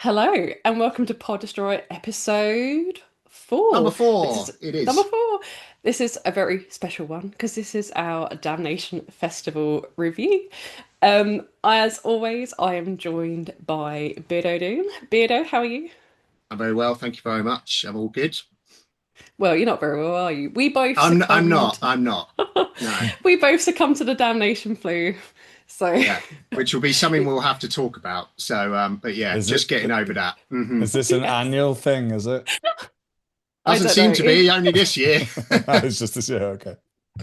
Hello and welcome to Pod Destroy episode Number 4. This four, is it number is. 4. This is a very special one because this is our Damnation Festival review. As always, I am joined by Beardodoom. Beardo, how are you? I'm very well, thank you very much. I'm all good. Well, you're not very well, are you? We both I'm not. succumbed. I'm not. No. We both succumbed to the damnation flu. So Yeah, which will be something we'll have to talk about. But yeah, Is just it? getting over that. Is this an yes, annual thing? Is it? I Doesn't don't know. seem to be only this year. It's just this year. Okay.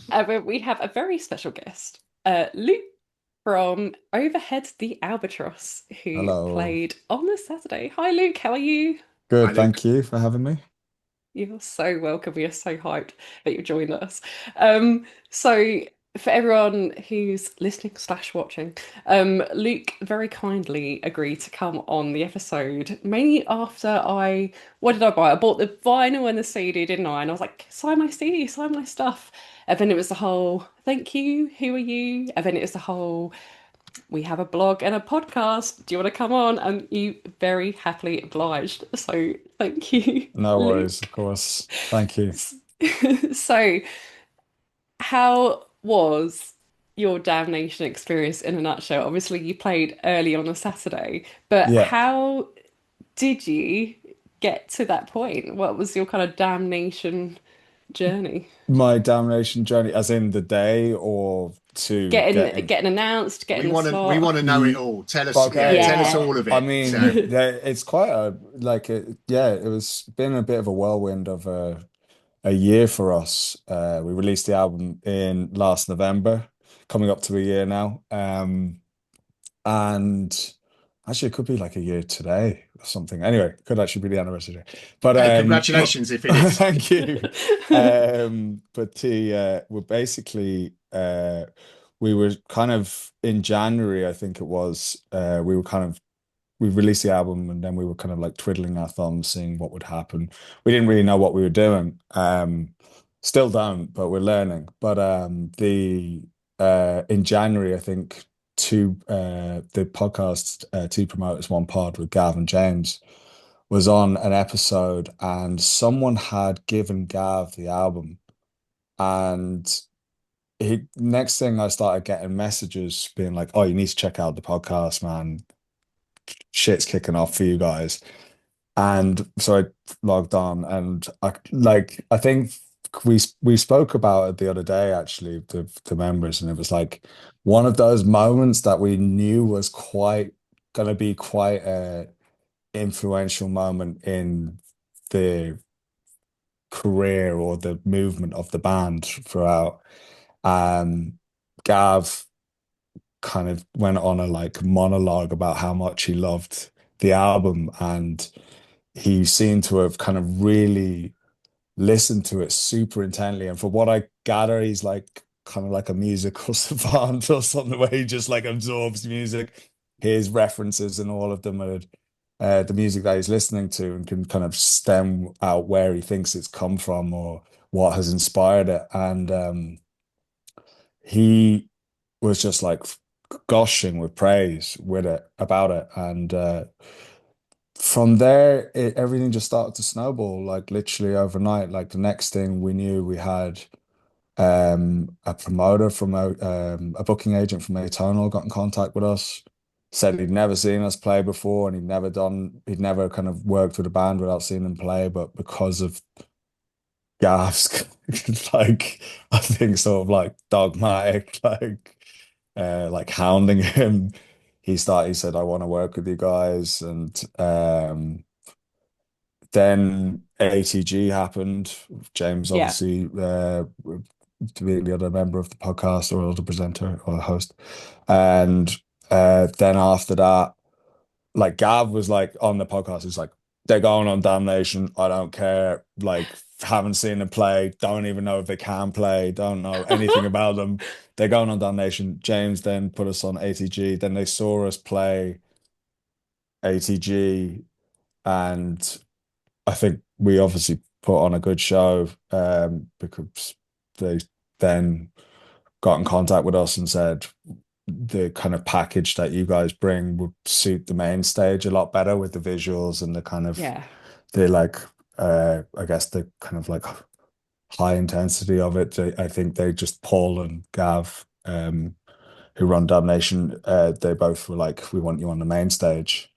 But we have a very special guest, Luke from Overhead the Albatross, who Hello. played on the Saturday. Hi, Luke. How are you? Hi, Good. Luke. Thank you for having me. You're so welcome. We are so hyped that you joined us. So for everyone who's listening slash watching, Luke very kindly agreed to come on the episode, mainly after what did I buy? I bought the vinyl and the CD, didn't I? And I was like, sign my CD, sign my stuff. And then it was the whole, thank you, who are you? And then it was the whole, we have a blog and a podcast. Do you want to come on? And you very happily obliged. So thank you, No worries, Luke. of course. Thank you. So, how was your damnation experience in a nutshell? Obviously, you played early on a Saturday, but Yeah, how did you get to that point? What was your kind of damnation journey? my damnation journey, as in the day or to getting. Getting announced, We getting a want to we slot. want to know it Ye- all. Tell us, yeah, Okay. tell us Yeah. all of I it. So, mean, it's quite a yeah. It was been a bit of a whirlwind of a year for us. We released the album in last November, coming up to a year now. And actually, it could be like a year today or something. Anyway, could actually be the anniversary. But hey, congratulations if it is. thank you. But the we're basically we were kind of in January, I think it was. We were kind of we released the album and then we were kind of like twiddling our thumbs, seeing what would happen. We didn't really know what we were doing. Still don't, but we're learning. But the in January, I think the podcast Two Promoters One Pod with Gav and James was on an episode, and someone had given Gav the album, and he next thing I started getting messages being like, "Oh, you need to check out the podcast, man. Shit's kicking off for you guys." And so I logged on, and I think we spoke about it the other day actually, the members, and it was like one of those moments that we knew was quite gonna be quite a influential moment in the career or the movement of the band throughout. Um, Gav kind of went on a like monologue about how much he loved the album, and he seemed to have kind of really listened to it super intently. And from what I gather, he's like kind of like a musical savant or something where he just like absorbs music, hears references and all of them are the music that he's listening to, and can kind of stem out where he thinks it's come from or what has inspired it. And he was just like gushing with praise with it about it. And from there, everything just started to snowball, like literally overnight. Like the next thing we knew, we had a promoter from a booking agent from Atonal got in contact with us, said he'd never seen us play before, and he'd never kind of worked with a band without seeing them play, but because of Gav's like I think sort of like dogmatic, like hounding him, he said, I want to work with you guys. And then ATG happened. James, Yeah. obviously, being the other member of the podcast or other presenter or host. And then after that, like Gav was like on the podcast, he's like, they're going on Damnation. I don't care. Like, haven't seen them play. Don't even know if they can play. Don't know anything about them. They're going on Damnation. James then put us on ATG. Then they saw us play ATG, and I think we obviously put on a good show because they then got in contact with us and said, the kind of package that you guys bring would suit the main stage a lot better with the visuals and the kind of Yeah, the like I guess the kind of like high intensity of it. I think they just Paul and Gav, who run Damnation, they both were like, "We want you on the main stage."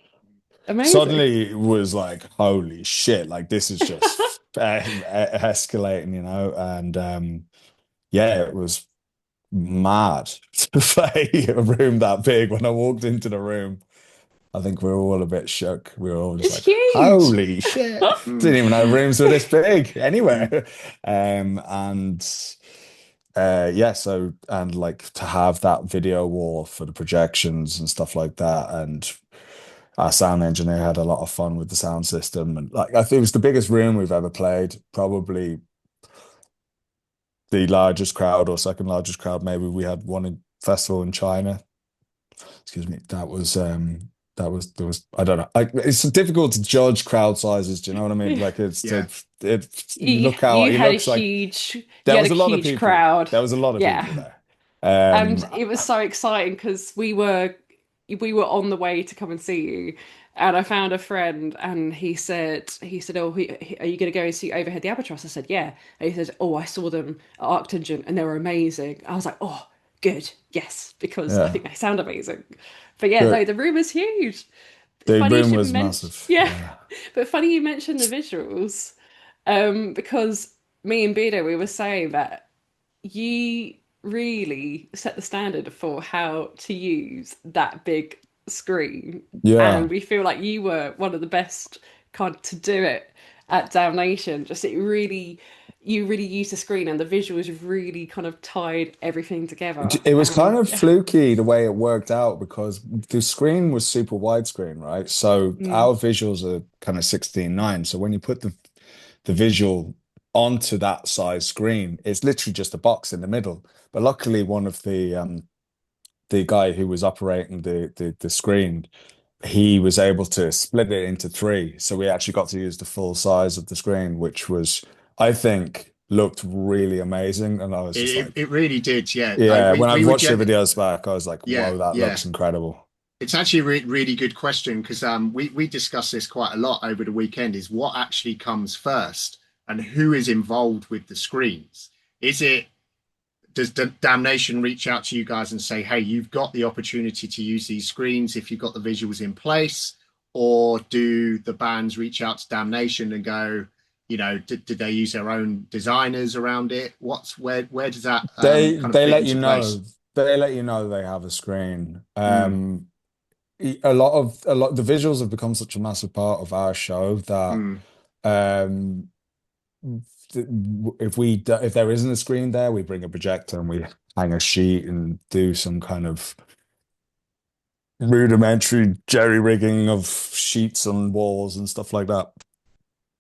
amazing. Suddenly it was like, "Holy shit!" Like this is just escalating, you know. And yeah, it was mad to play a room that big. When I walked into the room, I think we were all a bit shook. We were all just It's like, huge. "Holy shit!" Mm, Didn't even know rooms were this big mm. anywhere. And yeah, so and like to have that video wall for the projections and stuff like that, and our sound engineer had a lot of fun with the sound system, and like I think it was the biggest room we've ever played, probably the largest crowd or second largest crowd. Maybe we had one in festival in China. Excuse me. That was there was I don't know. Like it's difficult to judge crowd sizes. Do you know what I mean? Yeah. Like Yeah. you look how You it had a looks like huge you there had was a a lot of huge people. crowd. There was a lot of people Yeah. there. And Um, it was so exciting because we were on the way to come and see you, and I found a friend, and he said, "Oh, are you going to go and see Overhead the Albatross?" I said, "Yeah." And he said, "Oh, I saw them at Arctangent, and they were amazing." I was like, "Oh, good, yes," because I yeah, think they sound amazing. But yeah, no, good. the room is huge. The Funny you room should was mention, massive. yeah, Yeah. but funny you mentioned the visuals, because me and Bedo, we were saying that you really set the standard for how to use that big screen, and Yeah. we feel like you were one of the best kind to do it at Damnation. Just you really used the screen, and the visuals really kind of tied everything together. It was kind And of yeah, fluky the way it worked out because the screen was super widescreen, right? So mm, our visuals are kind of 16:9. So when you put the visual onto that size screen, it's literally just a box in the middle. But luckily, one of the guy who was operating the screen, he was able to split it into three. So we actually got to use the full size of the screen, which was, I think, looked really amazing. And I was It, just it like, it really did. Yeah. Like yeah, when we I've were watched the gen videos back, I was like, Yeah. whoa, that Yeah. looks incredible. It's actually a really good question because we discussed this quite a lot over the weekend. Is what actually comes first, and who is involved with the screens? Is it does Damnation reach out to you guys and say, "Hey, you've got the opportunity to use these screens if you've got the visuals in place," or do the bands reach out to Damnation and go, did they use their own designers around it? Where does that They kind of they fit let you into place? know. They let you know they have a screen. Mm, A lot the visuals have become such a massive part of our show that mm. um if there isn't a screen there, we bring a projector and we hang a sheet and do some kind of rudimentary jerry rigging of sheets on walls and stuff like that.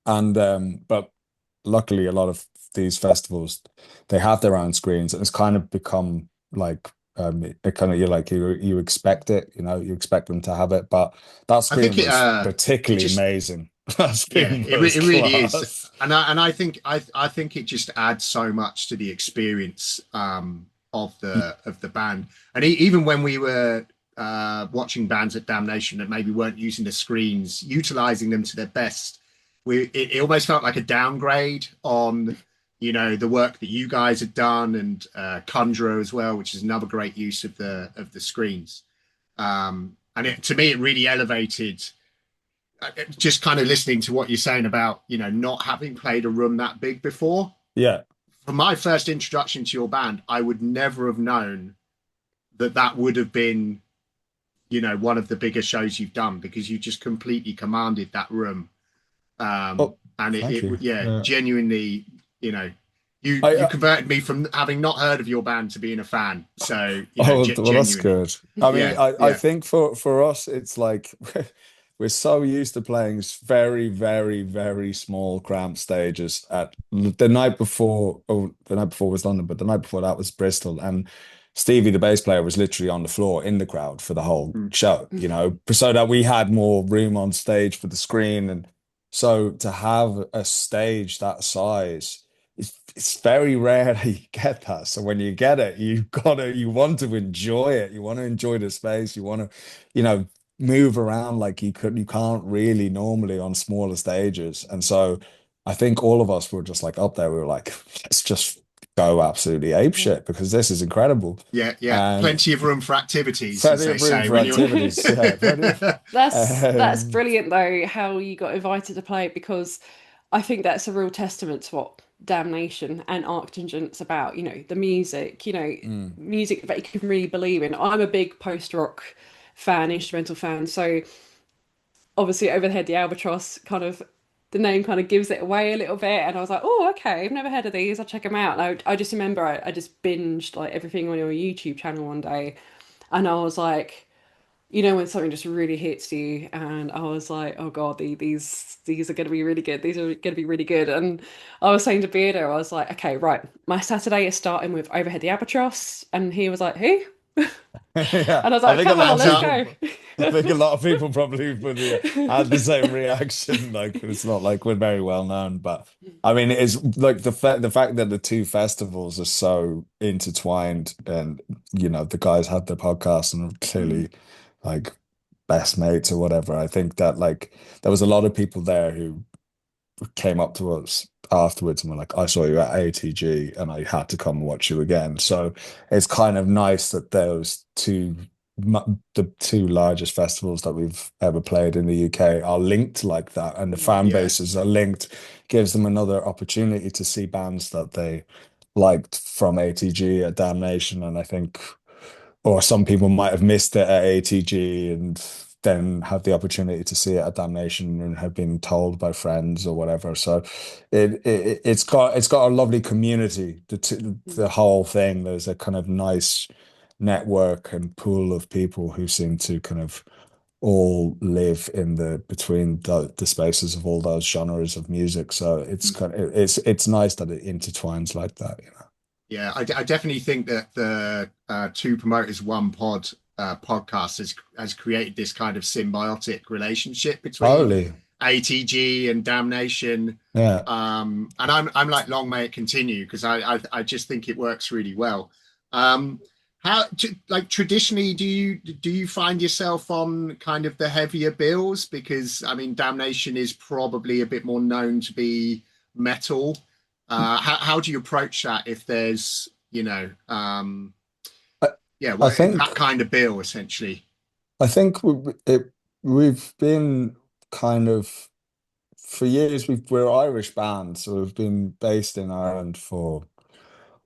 And but luckily a lot of these festivals they have their own screens and it's kind of become like it kind of you expect it, you expect them to have it, but that I think screen was it particularly just amazing. That yeah, screen was it really is, class. and I think it just adds so much to the experience of the band, and even when we were watching bands at Damnation that maybe weren't using the screens, utilizing them to their best, it almost felt like a downgrade on the work that you guys had done, and Conjurer as well, which is another great use of the screens. And to me, it really elevated just kind of listening to what you're saying about not having played a room that big before. Yeah. For my first introduction to your band, I would never have known that would have been one of the biggest shows you've done, because you just completely commanded that room. Oh, And thank you. yeah, Yeah. genuinely, you know you I converted me from having not heard of your band to being a fan. So Oh, well, that's genuinely. good. I mean, Yeah, I yeah. think for us, it's like we're so used to playing very, very, very small cramped stages. At the night before, oh, the night before was London, but the night before that was Bristol, and Stevie, the bass player, was literally on the floor in the crowd for the whole Mm. show. So that we had more room on stage for the screen, and so to have a stage that size. it's very rare that you get that. So when you get it, you want to enjoy it. You want to enjoy the space. You want to, you know, move around like you can't really normally on smaller stages. And so I think all of us were just like up there. We were like, let's just go absolutely ape Yeah. shit because this is incredible. Yeah, yeah. And Plenty of room for activities, as plenty they of room say for when you're. activities. Yeah, plenty of, That's um, brilliant though, how you got invited to play it, because I think that's a real testament to what Damnation and Arctingent's about, the music, mm, music that you can really believe in. I'm a big post-rock fan, instrumental fan, so obviously Overhead the Albatross kind of the name kind of gives it away a little bit, and I was like, oh, okay, I've never heard of these, I'll check them out. And I just remember I just binged like everything on your YouTube channel one day, and I was like, when something just really hits you, and I was like, oh God, these are going to be really good. These are going to be really good. And I was saying to Beardo, I was like, okay, right, my Saturday is starting with Overhead the Albatross, and he was like, who? yeah, And I was I like, think a come lot on, of Adds let's up. go. people, I think a lot of people probably would had the same reaction. Like it's not like we're very well known, but I mean, it's like the fact that the two festivals are so intertwined, and the guys had their podcast and are Mm, clearly like best mates or whatever. I think that like there was a lot of people there who came up to us afterwards and were like, I saw you at ATG and I had to come and watch you again. So it's kind of nice that those the two largest festivals that we've ever played in the UK are linked like that, and the fan Yeah. bases are linked, gives them another opportunity to see bands that they liked from ATG at Damnation. And I think or some people might have missed it at ATG and then have the opportunity to see it at Damnation and have been told by friends or whatever. So it's got a lovely community. The mm, whole thing. There's a kind of nice network and pool of people who seem to kind of all live in the between the spaces of all those genres of music. So it's nice that it intertwines like that, you know. Yeah, I definitely think that the two promoters one pod podcast has created this kind of symbiotic relationship between Totally. ATG and Damnation. Yeah. And I'm like, long may it continue, because I just think it works really well. Um, like traditionally, do you find yourself on kind of the heavier bills? Because I mean, Damnation is probably a bit more known to be metal. How do you approach that if there's, I, yeah, I well, think that kind of bill essentially? I think we've been kind of for years we're Irish band, so we've been based in Ireland for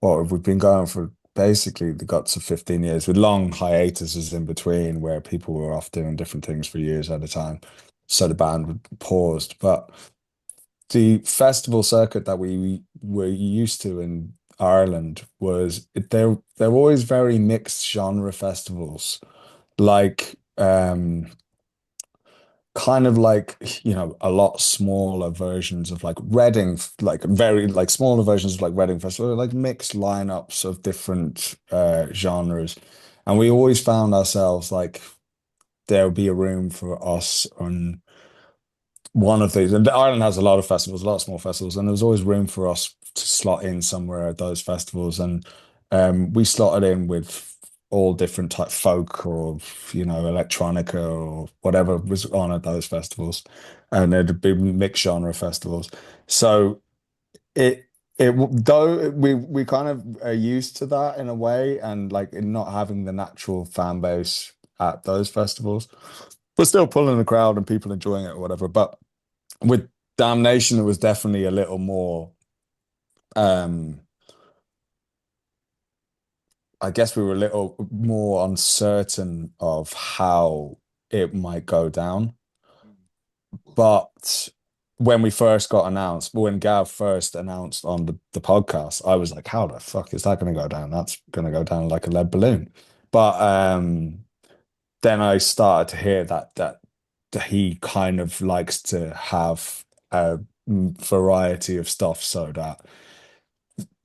we've been going for basically the guts of 15 years with long hiatuses in between where people were off doing different things for years at a time. So the band would paused. But the festival circuit that we were used to in Ireland was they're always very mixed genre festivals like kind of like a lot smaller versions of like Reading, like very like smaller versions of like Reading Festival, like mixed lineups of different genres. And we always found ourselves like there would be a room for us on one of these. And Ireland has a lot of festivals, a lot of small festivals, and there was always room for us to slot in somewhere at those festivals. And we slotted in with all different type folk or electronica or whatever was on at those festivals, and there'd be mixed genre festivals. So it though we kind of are used to that in a way, and like in not having the natural fan base at those festivals, but still pulling the crowd and people enjoying it or whatever. But with Damnation, it was definitely a little more. Um, I guess we were a little more uncertain of how it might go down. But when we first got announced, when Gav first announced on the podcast, I was like, how the fuck is that going to go down? That's going to go down like a lead balloon. But then I started to hear that he kind of likes to have a variety of stuff so that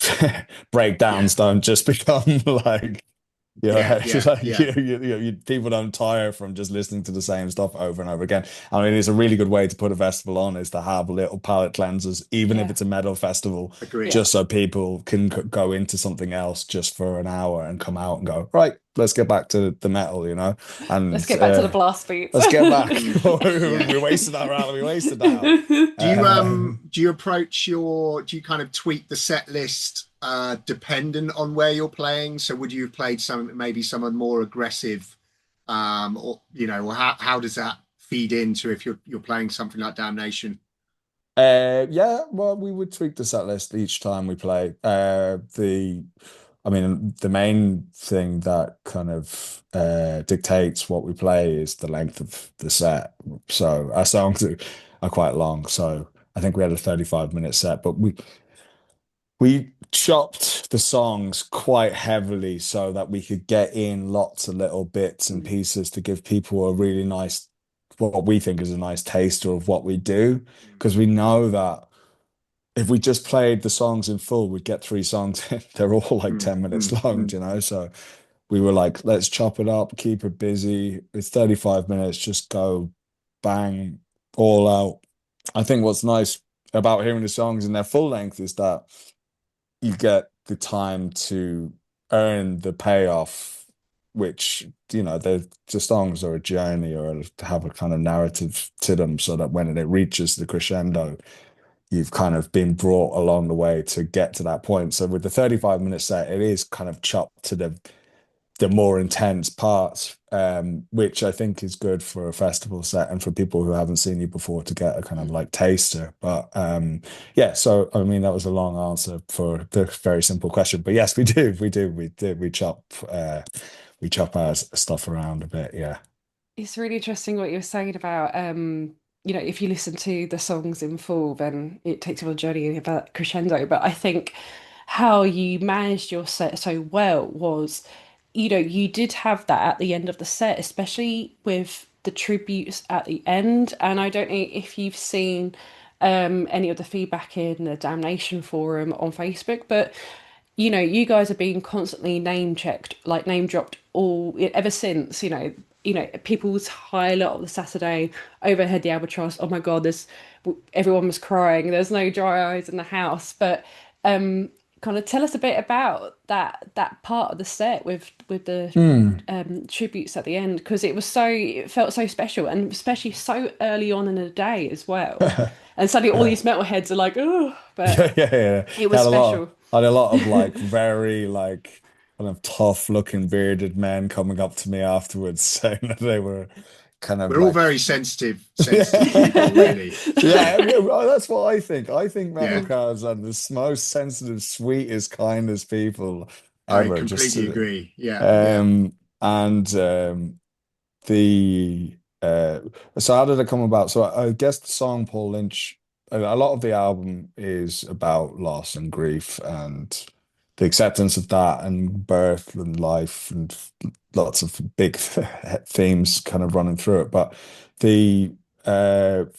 Yeah, breakdowns don't just become like Yeah, It's just yeah, like yeah, people don't tire from just listening to the same stuff over and over again. I mean, it's a really good way to put a festival on is to have little palate cleansers, even if Yeah. it's a metal festival, Yeah. agreed. just so people can go into something else just for an hour and come out and go, right, let's get back to the metal, Let's and get back to the blast beats. let's get back. Mm, yeah. We wasted that round, we wasted that. Do you approach your do you kind of tweak the set list dependent on where you're playing? So would you have played some more aggressive or or how does that feed into if you're playing something like Damnation? Yeah, well, we would tweak the set list each time we play. I mean, the main thing that kind of dictates what we play is the length of the set. So our songs are quite long. So I think we had a 35-minute set, but we chopped the songs quite heavily so that we could get in lots of little bits and Mm, pieces to give people a really nice, what we think is a nice taster of what we do. mm, Because we know that if we just played the songs in full, we'd get three songs in. They're all like mm, 10 minutes mm, long, mm, So we were like, let's chop it up, keep it busy. It's 35 minutes, just go bang, all out. I think what's nice about hearing the songs in their full length is that you get the time to earn the payoff, which, the songs are a journey or have a kind of narrative to them so that when it reaches the crescendo, you've kind of been brought along the way to get to that point. So with the 35-minute set, it is kind of chopped to the more intense parts, which I think is good for a festival set and for people who haven't seen you before to get a kind of Mm. like taster. But yeah, so I mean that was a long answer for the very simple question. But yes, we chop our stuff around a bit, yeah. It's really interesting what you were saying about, if you listen to the songs in full, then it takes you on a journey about crescendo. But I think how you managed your set so well was, you did have that at the end of the set, especially with the tributes at the end. And I don't know if you've seen any of the feedback in the Damnation forum on Facebook, but you guys have been constantly name checked, like name dropped all ever since, people's highlight of the Saturday overhead the Albatross. Oh my God, everyone was crying. There's no dry eyes in the house. But kind of tell us a bit about that part of the set with the Hmm. tributes at the end because it felt so special and especially so early on in the day as well. And suddenly all Yeah. these metalheads are like, oh, but Yeah, yeah, yeah. it was special. Had a lot of like very like kind of tough looking bearded men coming up to me afterwards saying that they were kind of We're all like very sensitive people, really. yeah, well, that's what I think. I think metal Yeah, cars are the most sensitive, sweetest, kindest people I ever. Just completely agree. Yeah, yeah. um and the so how did it come about? So I guess the song Paul Lynch, a lot of the album is about loss and grief and the acceptance of that and birth and life and lots of big themes kind of running through it. But the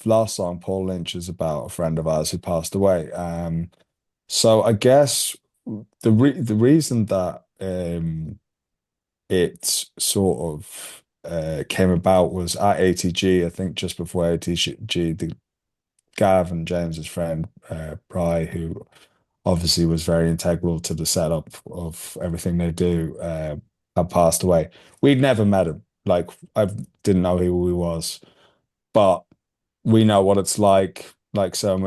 last song, Paul Lynch, is about a friend of ours who passed away. So I guess the reason that it sort of came about was at ATG, I think just before ATG, the Gav and James's friend, Bry, who obviously was very integral to the setup of everything they do, had passed away. We'd never met him. Like, I didn't know who he was, but we know what it's like so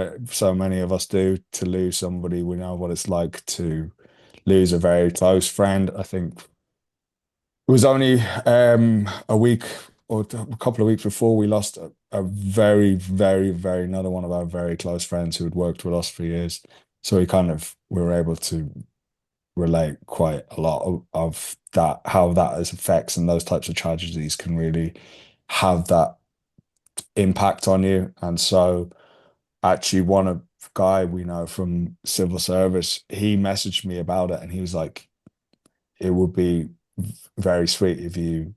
many of us do, to lose somebody. We know what it's like to lose a very close friend. I think it was only a week or a couple of weeks before we lost a very, very, very another one of our very close friends who had worked with us for years. So we were able to relate quite a lot of that, how that has effects and those types of tragedies can really have that impact on you. And so actually one of guy we know from civil service, he messaged me about it and he was like, it would be very sweet if you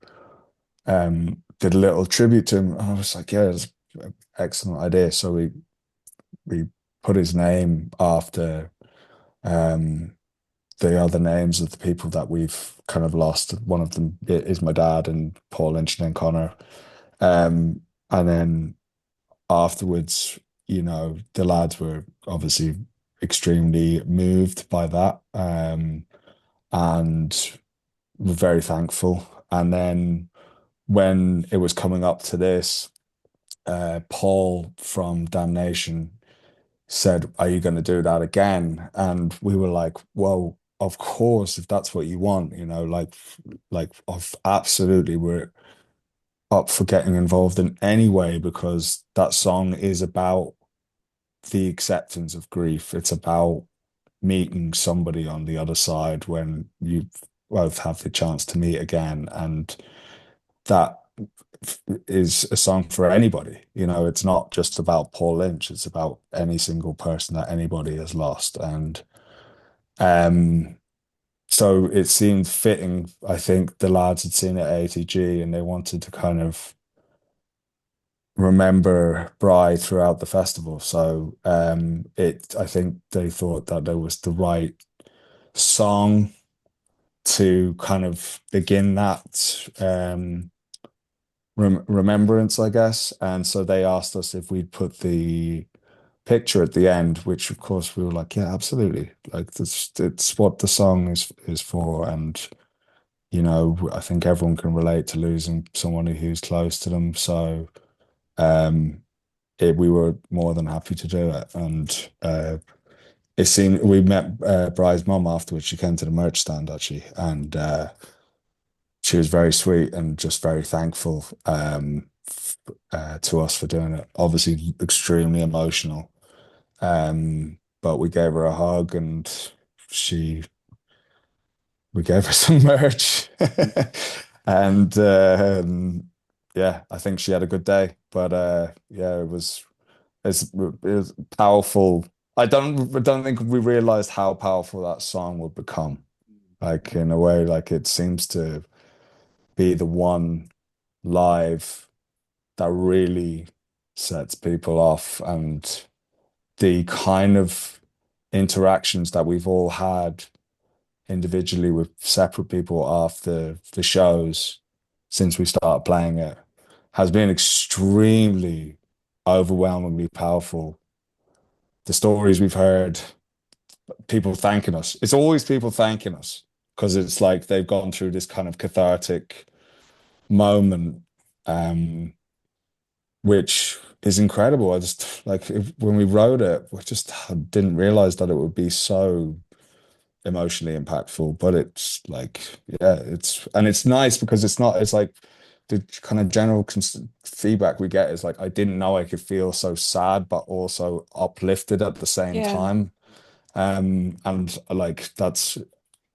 did a little tribute to him. And I was like, yeah, it's an excellent idea. So we put his name after um the other names of the people that we've kind of lost. One of them is my dad and Paul Lynch and then Connor. And then afterwards, the lads were obviously extremely moved by that, and were very thankful. And then when it was coming up to this, Paul from Damnation said, "Are you going to do that again?" And we were like, "Well, of course, if that's what you want, of absolutely, we're up for getting involved in any way because that song is about the acceptance of grief. It's about meeting somebody on the other side when you both have the chance to meet again, and that is a song for anybody. It's not just about Paul Lynch, it's about any single person that anybody has lost. And um so it seemed fitting. I think the lads had seen it at ATG and they wanted to kind of remember Bry throughout the festival. So I think they thought that there was the right song to kind of begin that remembrance, I guess. And so they asked us if we'd put the picture at the end, which of course we were like, yeah, absolutely. Like it's what the song is for. And I think everyone can relate to losing someone who's close to them. So um we were more than happy to do it. And it seemed we met Bry's mum afterwards. She came to the merch stand actually, and she was very sweet and just very thankful to us for doing it. Obviously, extremely emotional. But we gave her a hug and she we gave her some merch. And yeah, I think she had a good day. But yeah, it was powerful. I don't think we realized how powerful that song would become. Like in a way, like it seems to be the one live that really sets people off, and the kind of interactions that we've all had individually with separate people after the shows since we started playing it has been extremely overwhelmingly powerful. The stories we've heard, people thanking us. It's always people thanking us because it's like they've gone through this kind of cathartic moment, um, which is incredible. I just like when we wrote it, we just didn't realize that it would be so emotionally impactful. But it's like, yeah, it's nice because it's like the kind of general feedback we get is like, I didn't know I could feel so sad, but also uplifted at the same Yeah, time. And like that's,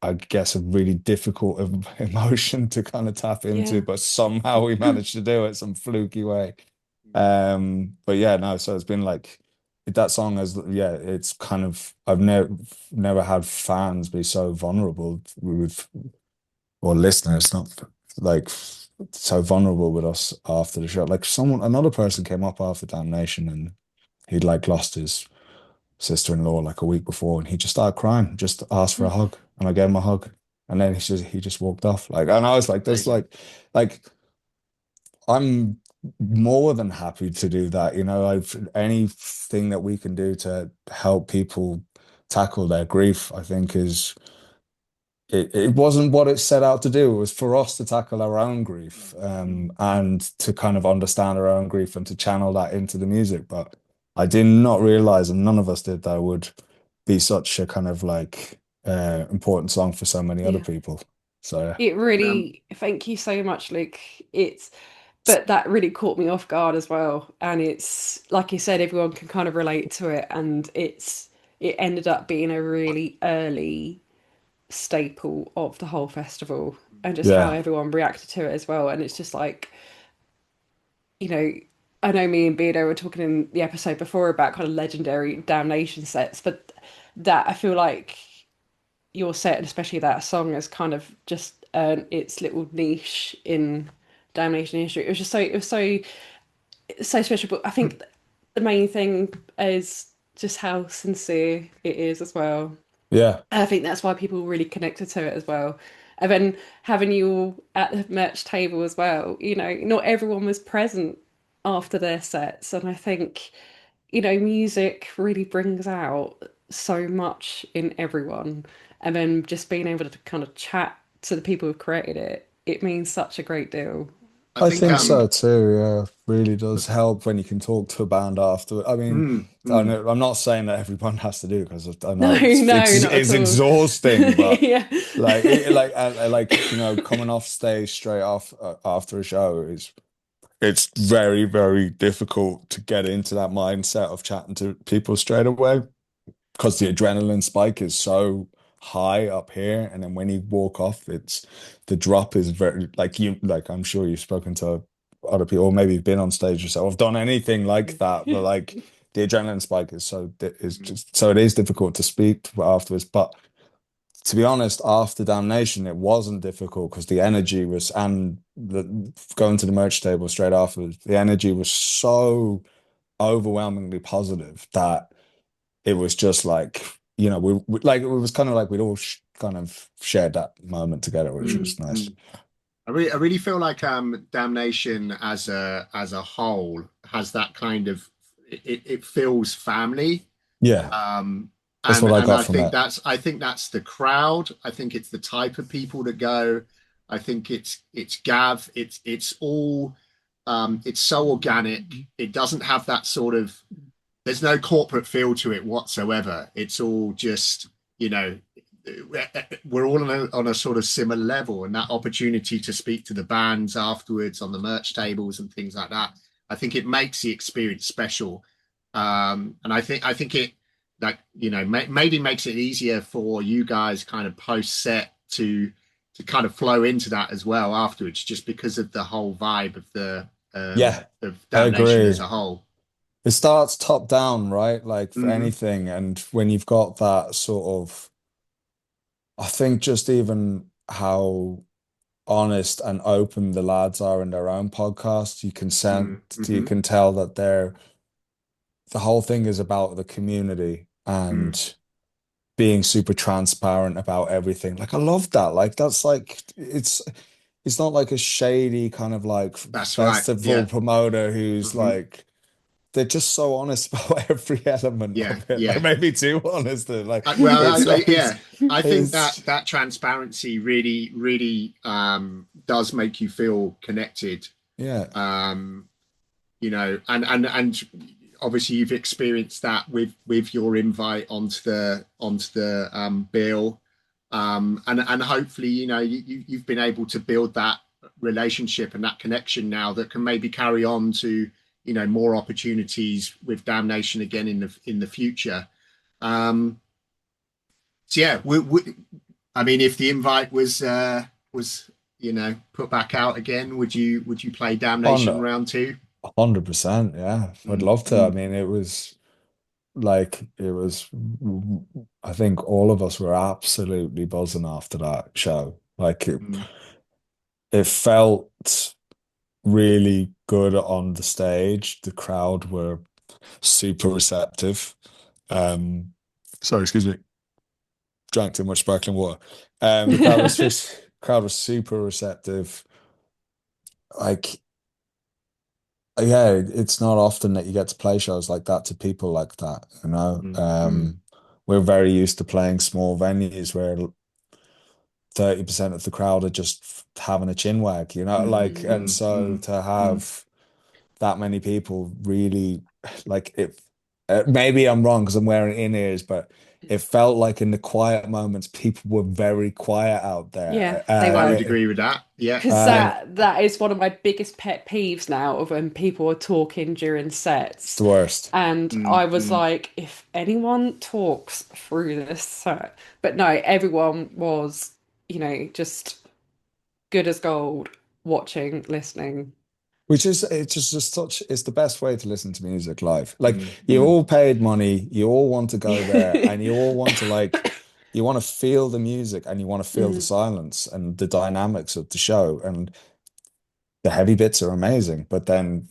I guess, a really difficult emotion to kind of tap into, yeah, but somehow we managed to do it some fluky way. But yeah, no, so it's been like that song has, yeah, it's kind of, I've never had fans be so vulnerable with, or listeners, not like so vulnerable with us after the show. Like another person came up after Damnation and he'd like lost his sister-in-law like a week before, and he just started crying, just asked for a hug, and I gave him a hug, and then he just walked off. Like, and I was like, "There's like I'm more than happy to do that. I've anything that we can do to help people tackle their grief, I think is it wasn't what it set out to do. It was for us to tackle our own grief, and to kind of understand our own grief and to channel that into the music. But I did not realize, and none of us did, that it would be such a kind of like important song for so many other yeah. people. So It Um, really, thank you so much, Luke. But that really caught me off guard as well. And it's, like you said, everyone can kind of relate to it. And it ended up being a really early staple of the whole festival and just how yeah, everyone reacted to it as well. And it's just like, you know, I know me and Beardo were talking in the episode before about kind of legendary Damnation sets, but that I feel like your set, and especially that song, has kind of just earned its little niche in Damnation history. It was so special. But I think the main thing is just how sincere it is as well. Yeah. And I think that's why people really connected to it as well. And then having you all at the merch table as well, not everyone was present after their sets. And I think, music really brings out so much in everyone. And then just being able to kind of chat to the people who created it, it means such a great deal. I I think think so too, yeah. Really does help when you can talk to a band after. I mean, mm, mm, I'm not saying that everyone has to do it because I No, know no, not at it's all. exhausting, but Yeah. like coming off stage straight off after a show is it's very, very difficult to get into that mindset of chatting to people straight away because the adrenaline spike is so high up here, and then when you walk off, it's the drop is very like I'm sure you've spoken to other people, or maybe you've been on stage yourself, I've done anything like that, but like the adrenaline spike is is mm, just so it is difficult to speak to afterwards. But to be honest, after Damnation, it wasn't difficult because the energy was, and the going to the merch table straight afterwards, the energy was so overwhelmingly positive that it was just like, like it was kind of like we'd all sh kind of shared that moment together, which mm, was nice. mm. I really feel like Damnation as a whole has that kind of it feels family. Yeah, Um, that's and what I and got I from think it. that's the crowd. I think it's the type of people that go. I think it's Gav. It's all it's so organic. It doesn't have that sort of there's no corporate feel to it whatsoever. It's all just, you know, we're all on a sort of similar level, and that opportunity to speak to the bands afterwards on the merch tables and things like that, I think it makes the experience special. And I think it like maybe makes it easier for you guys kind of post set to kind of flow into that as well afterwards, just because of the whole vibe Yeah, of I Damnation as agree. a whole. It starts top down, right? Like for Mm, anything. And when you've got that sort of, I think just even how honest and open the lads are in their own podcast, mm, you hmm can tell that the whole thing is about the community mm. and being super transparent about everything. Like I love that. Like that's like it's not like a shady kind of like That's right. festival Yeah. promoter who's Hmm. like they're just so honest about every element Yeah. of it. Like Yeah. maybe too honest. Like Well, it's yeah. I think that it's that transparency really does make you feel connected. yeah. Um, and obviously you've experienced that with your invite onto the bill, and hopefully you've been able to build that relationship and that connection now that can maybe carry on to more opportunities with Damnation again in the future. Um, so yeah, I mean, if the invite was put back out again, would you play Damnation On round two? 100%, yeah. I'd Mm, love to. I mm, mean, it was I think all of us were absolutely buzzing after that show. Like mm, it felt really good on the stage. The crowd were super receptive. Um, sorry, excuse me, drank too much sparkling water. The crowd was super receptive. Like, yeah, it's not often that you get to play shows like that to people like that, you know. mm, mm, We're very used to playing small venues where 30% of the crowd are just having a chin wag, mm, like, and mm, so mm, to mm. have that many people really like it. Maybe I'm wrong because I'm wearing in-ears, but it felt like in the quiet moments, people were very quiet out Yeah, there. they I were. would agree with that. Yeah, Because yeah. that is one of my biggest pet peeves now of when people are talking during It's sets. the worst. And I Mm, was mm. like, if anyone talks through this set, but no, everyone was, just good as gold, watching, listening. Which is just such it's the best way to listen to music live. Like Mm, you mm, all paid money, you all want to go there, and you all want to like you want to feel the music and you want to feel the Mm, silence and the dynamics of the show. And the heavy bits are amazing, but then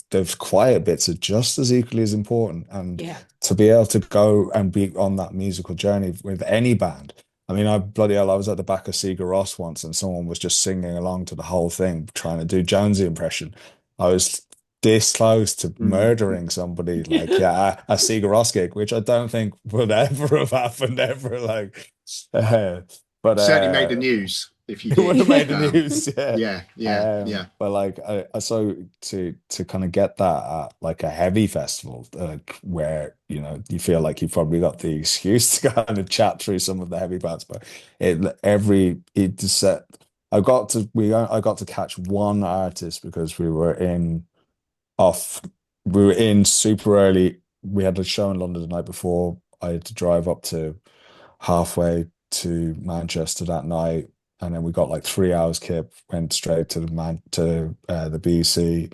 the quiet bits are just as equally as important. And Yeah. to be able to go and be on that musical journey with any band. I mean, I bloody hell, I was at the back of Sigur Rós once and someone was just singing along to the whole thing, trying to do Jonesy impression. I was this close to Mm. murdering somebody, like, yeah, a Sigur Rós gig, which I don't think would ever have happened ever. Like, uh, but Certainly made the news if you it would did. have made the Yeah. news, yeah. Yeah, yeah, yeah. But like I so to kind of get that at like a heavy festival, where you feel like you've probably got the excuse to kind of chat through some of the heavy parts, but it just set. I got to catch one artist because off we were in super early. We had a show in London the night before. I had to drive up to halfway to Manchester that night, and then we got like 3 hours kip, went straight to the BC,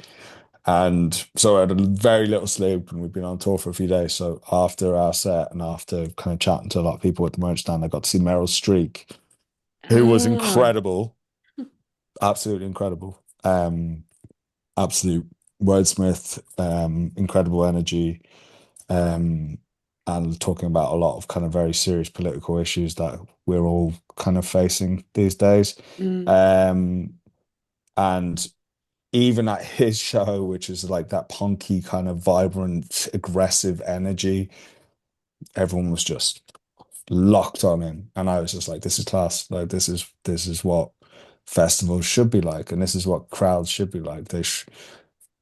and so I had a very little sleep, and we've been on tour for a few days. So after our set and after kind of chatting to a lot of people at the merch stand, I got to see Meryl Streep, who was Ah. incredible, absolutely incredible. Absolute wordsmith, incredible energy, um, and talking about a lot of kind of very serious political issues that we're all kind of facing these days. Mm. Um, and even at his show, which is like that punky kind of vibrant, aggressive energy, everyone was just locked on him, and I was just like, "This is class. Like this is what festivals should be like, and this is what crowds should be like.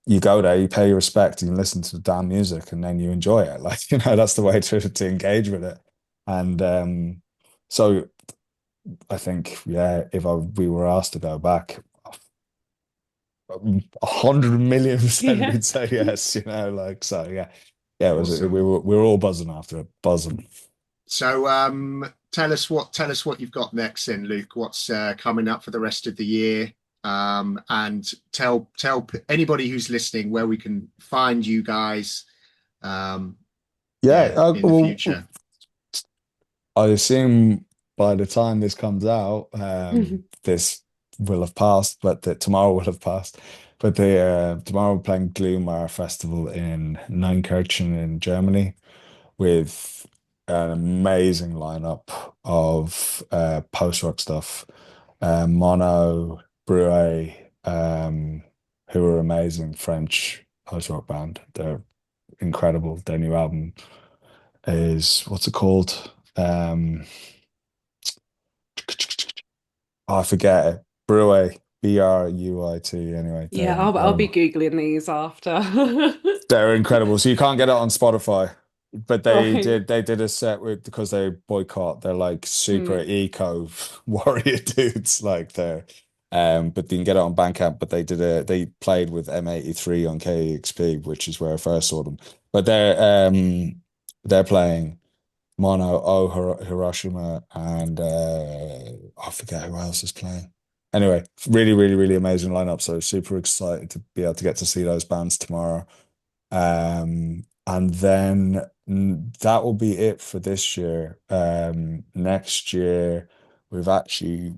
You go there, you pay your respect, and you listen to the damn music, and then you enjoy it. Like, that's the way to engage with it. And so I think, yeah, if we were asked to go back, 100 million% Yeah. we'd say yes, like, so yeah. Yeah, Awesome. we were all buzzing after it, buzzing. So tell us what you've got next then, Luke. What's coming up for the rest of the year? And tell anybody who's listening where we can find you guys. Um, Yeah, yeah, in the well, future. I assume by the time this comes out, this will have passed, but tomorrow will have passed. But tomorrow we're playing Gloomar Festival in Neunkirchen in Germany with an amazing lineup of post-rock stuff. Mono, Bruet, who are amazing French post-rock band. They're incredible. Their new album is, what's it called? Oh, I forget it. Bruit, Bruit. Anyway, Yeah, I'll be Googling these after. they're incredible. So you can't get it on Spotify, but Right. they did a set with, because they boycott. They're like super Mm. eco warrior dudes, like they're. But you can get it on Bandcamp. But they played with M83 on KEXP, which is where I first saw them. But they're playing Mono, Hiroshima, and I forget who else is playing. Anyway, really, really, really amazing lineup. So super excited to be able to get to see those bands tomorrow. And then that will be it for this year. Next year, we've actually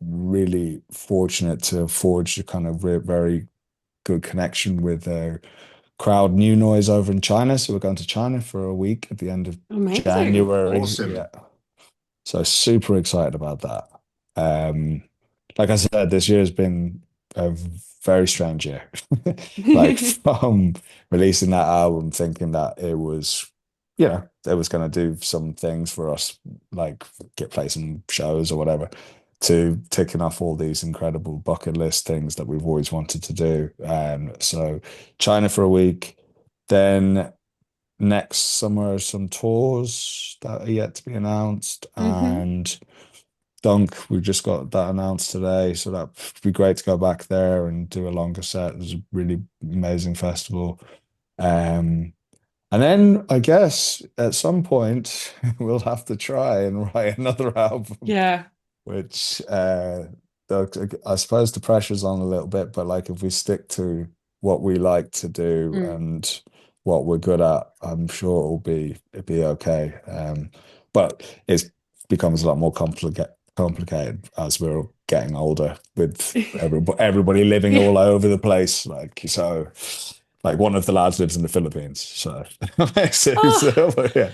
really fortunate to have forged a kind of very good connection with crowd new noise over in China. So we're going to China for a week at the end of Amazing. January. Yeah. Awesome. So super excited about that. Um, like I said, this year has been a very strange year. Like from releasing that album, thinking that it was going to do some things for us, like play some shows or whatever, to ticking off all these incredible bucket list things that we've always wanted to do. So China for a week, then next summer some tours that are yet to be announced, Hmm. and Dunk, we just got that announced today, so that'd be great to go back there and do a longer set. It was a really amazing festival. Um, and then I guess at some point we'll have to try and write another album, Yeah. which I suppose the pressure's on a little bit, but like if we stick to what we like to do Mm. and what we're good at, I'm sure it'll be okay. But it becomes a lot more complicated as we're getting older with everybody living Yeah. all over the place. Like so, like one of the lads lives in the Philippines, so that makes it, Oh, yeah,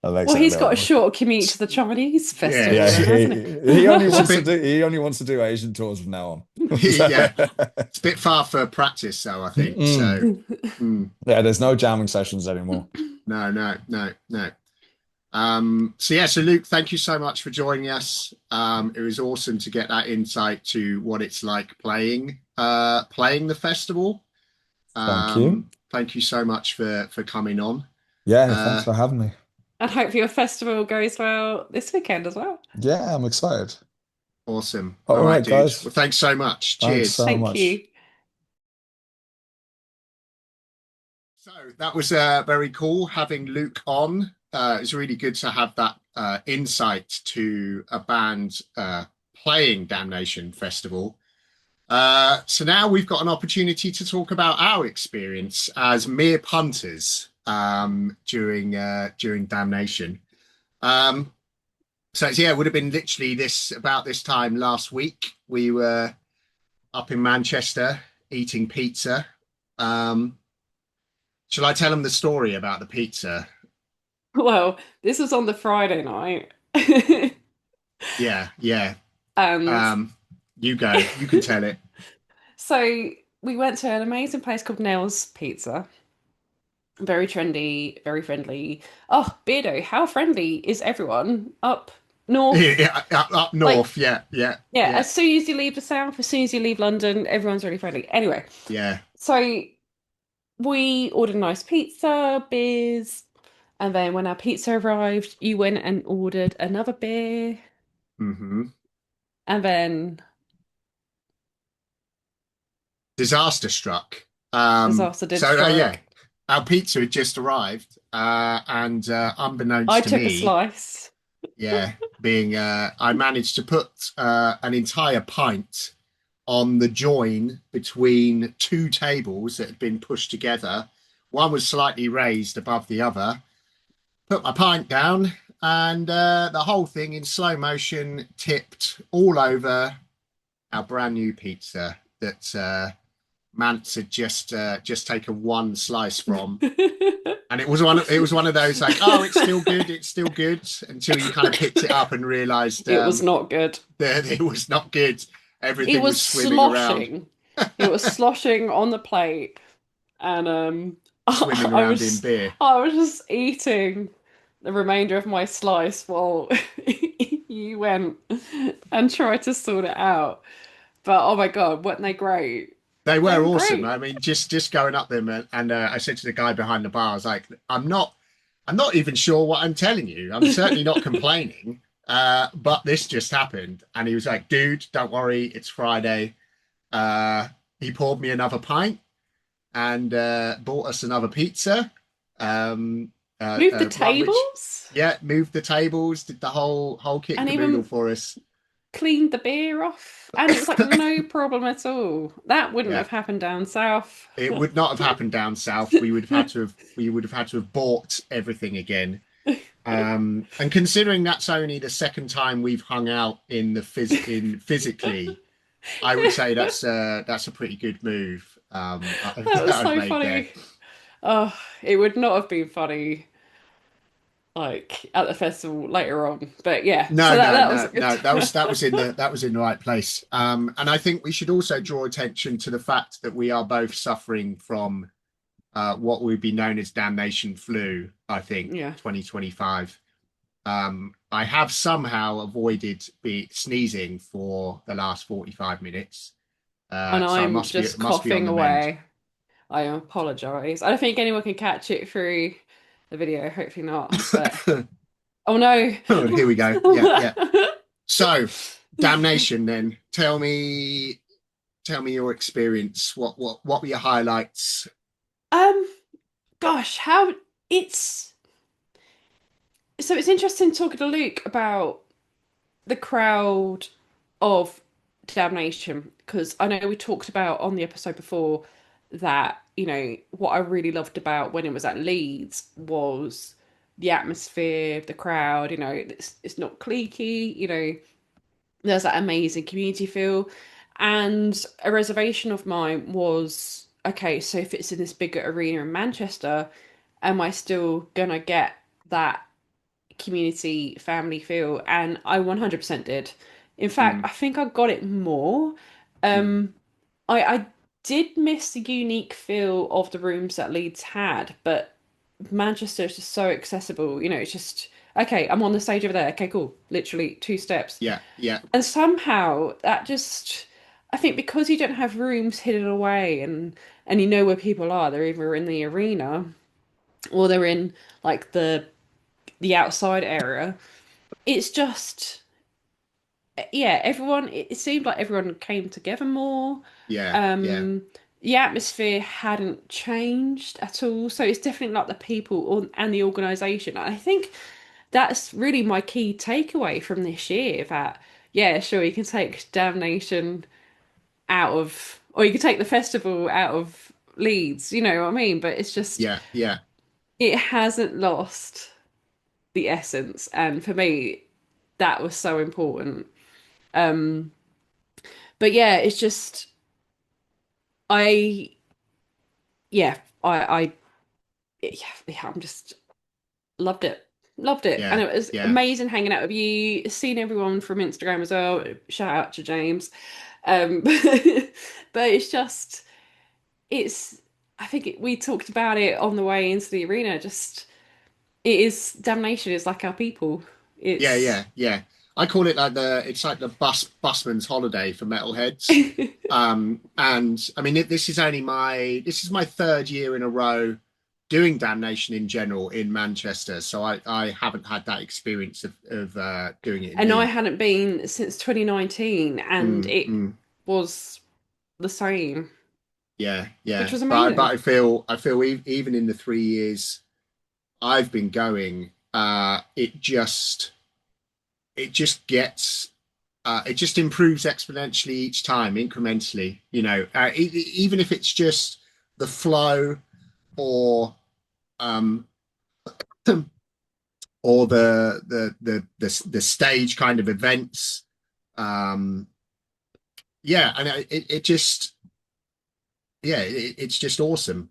that makes well, it a he's little got a more. short commute to the Chinese Yeah, festival Yeah, then, so hasn't he only it's a wants to bit, do Asian tours from now on. yeah, it's a bit far for practice, though, I think. So, Mm. mm, Yeah, there's no jamming sessions anymore. no, no, no, no. So yeah, so Luke, thank you so much for joining us. It was awesome to get that insight to what it's like playing the festival. Thank you. Thank you so much for coming on. Yeah, thanks Uh, for having me. And hope your festival goes well this weekend as well. Yeah, I'm excited. awesome. All All right, right, dude. guys. Well, thanks so much. Thanks Cheers. so Thank much. you. So that was very cool having Luke on. It's really good to have that insight to a band playing Damnation Festival. So now we've got an opportunity to talk about our experience as mere punters during Damnation. Um, yeah, it would have been literally this time last week. We were up in Manchester eating pizza. Um, Shall I tell them the story about the pizza? Well, this was on the Friday night. Yeah, yeah. And Um, you go. You can tell it. so we went to an amazing place called Nails Pizza. Very trendy, very friendly. Oh, Beardo, how friendly is everyone up north? Yeah, up Like, north. Yeah, yeah, yeah, yeah, as soon as you leave the south, as soon as you leave London, everyone's really friendly. Anyway, yeah. so we ordered a nice pizza, beers, and then when our pizza arrived, you went and ordered another beer, Hmm. and then Disaster struck. disaster did Yeah, strike. our pizza had just arrived, and I unbeknownst to took a me, slice. yeah, being I managed to put an entire pint on the join between two tables that had been pushed together. One was slightly raised above the other. Put my pint down, and the whole thing in slow motion tipped all over our brand new pizza that Mance had just taken one slice from. And it was one of those like, oh, it's still good, until you kind of picked it up and realized It was not good. that it was not good. It Everything was was swimming around, sloshing. It was sloshing on the plate, and swimming I around in was beer. I was just eating the remainder of my slice while you went and tried to sort it out. But oh my God, weren't they great? They They were were awesome. great. I mean, just going up them, and I said to the guy behind the bar, I was like, I'm not even sure what I'm telling you. I'm certainly not complaining. But this just happened, and he was like, dude, don't worry, it's Friday. Uh, he poured me another pint and bought us another pizza. Um, Move the one which, tables yeah, moved the tables, did the whole kit and and caboodle even for us. cleaned the beer off, and it was like no problem at all. That wouldn't Yeah, have happened down south. it would not have happened down south. We would have had to have bought everything again. And considering that's only the second time we've hung out in physically, I would say that's a pretty good move That was I've so made there. funny. Oh, it would not have been funny like at the festival later on. But yeah, so No, that no, that was a no, good no. time. That was in the right place. And I think we should also draw attention to the fact that we are both suffering from what would be known as damnation flu. I think Yeah. 2025. I have somehow avoided be sneezing for the last 45 minutes. And So I I'm just must be on coughing the mend. away. I apologize. I don't think anyone can catch it through the video. Hopefully not. But oh no. Here we go. Yeah, yeah. So, damnation. Then tell me your experience. What were your highlights? Um, gosh, how it's so it's interesting talking to Luke about the crowd of Damnation because I know we talked about on the episode before that, what I really loved about when it was at Leeds was the atmosphere, the crowd, it's not cliquey, There's that amazing community feel. And a reservation of mine was, okay, so if it's in this bigger arena in Manchester, am I still gonna get that community family feel? And I 100% did. In fact, Mm, I think I got it more. mm, Um, I did miss the unique feel of the rooms that Leeds had, but Manchester is just so accessible. It's just okay, I'm on the stage over there. Okay, cool. Literally 2 steps. yeah, yeah, And somehow that just, I think because you don't have rooms hidden away and you know where people are, they're either in the arena or they're in like the outside area. It's just yeah, everyone it seemed like everyone came together more. yeah, yeah, Um the atmosphere hadn't changed at all. So it's definitely like the people and the organization. I think that's really my key takeaway from this year that yeah, sure you can take Damnation out of or you can take the festival out of Leeds, you know what I mean? But it's just yeah, yeah, it hasn't lost the essence and for me that was so important. Um but yeah, it's just I yeah, yeah, I'm just loved it. Loved it. And yeah, it was yeah, amazing hanging out with you, seeing everyone from Instagram as well. Shout out to James. But it's just, it's, I think we talked about it on the way into the arena. Just, it is, Damnation is like our people. yeah, It's, yeah, yeah. I call it like it's like the busman's holiday for metalheads. And I mean, this is my third year in a row doing Damnation in general in Manchester. So I haven't had that experience of doing it in and I Leeds. hadn't been since 2019, and Mm, it mm. was the same, Yeah, which yeah. was But amazing. I feel even in the 3 years I've been going, it just gets it just improves exponentially each time, incrementally. Even if it's just the flow or um or the stage kind of events. Um, yeah, and it just yeah, it's just awesome.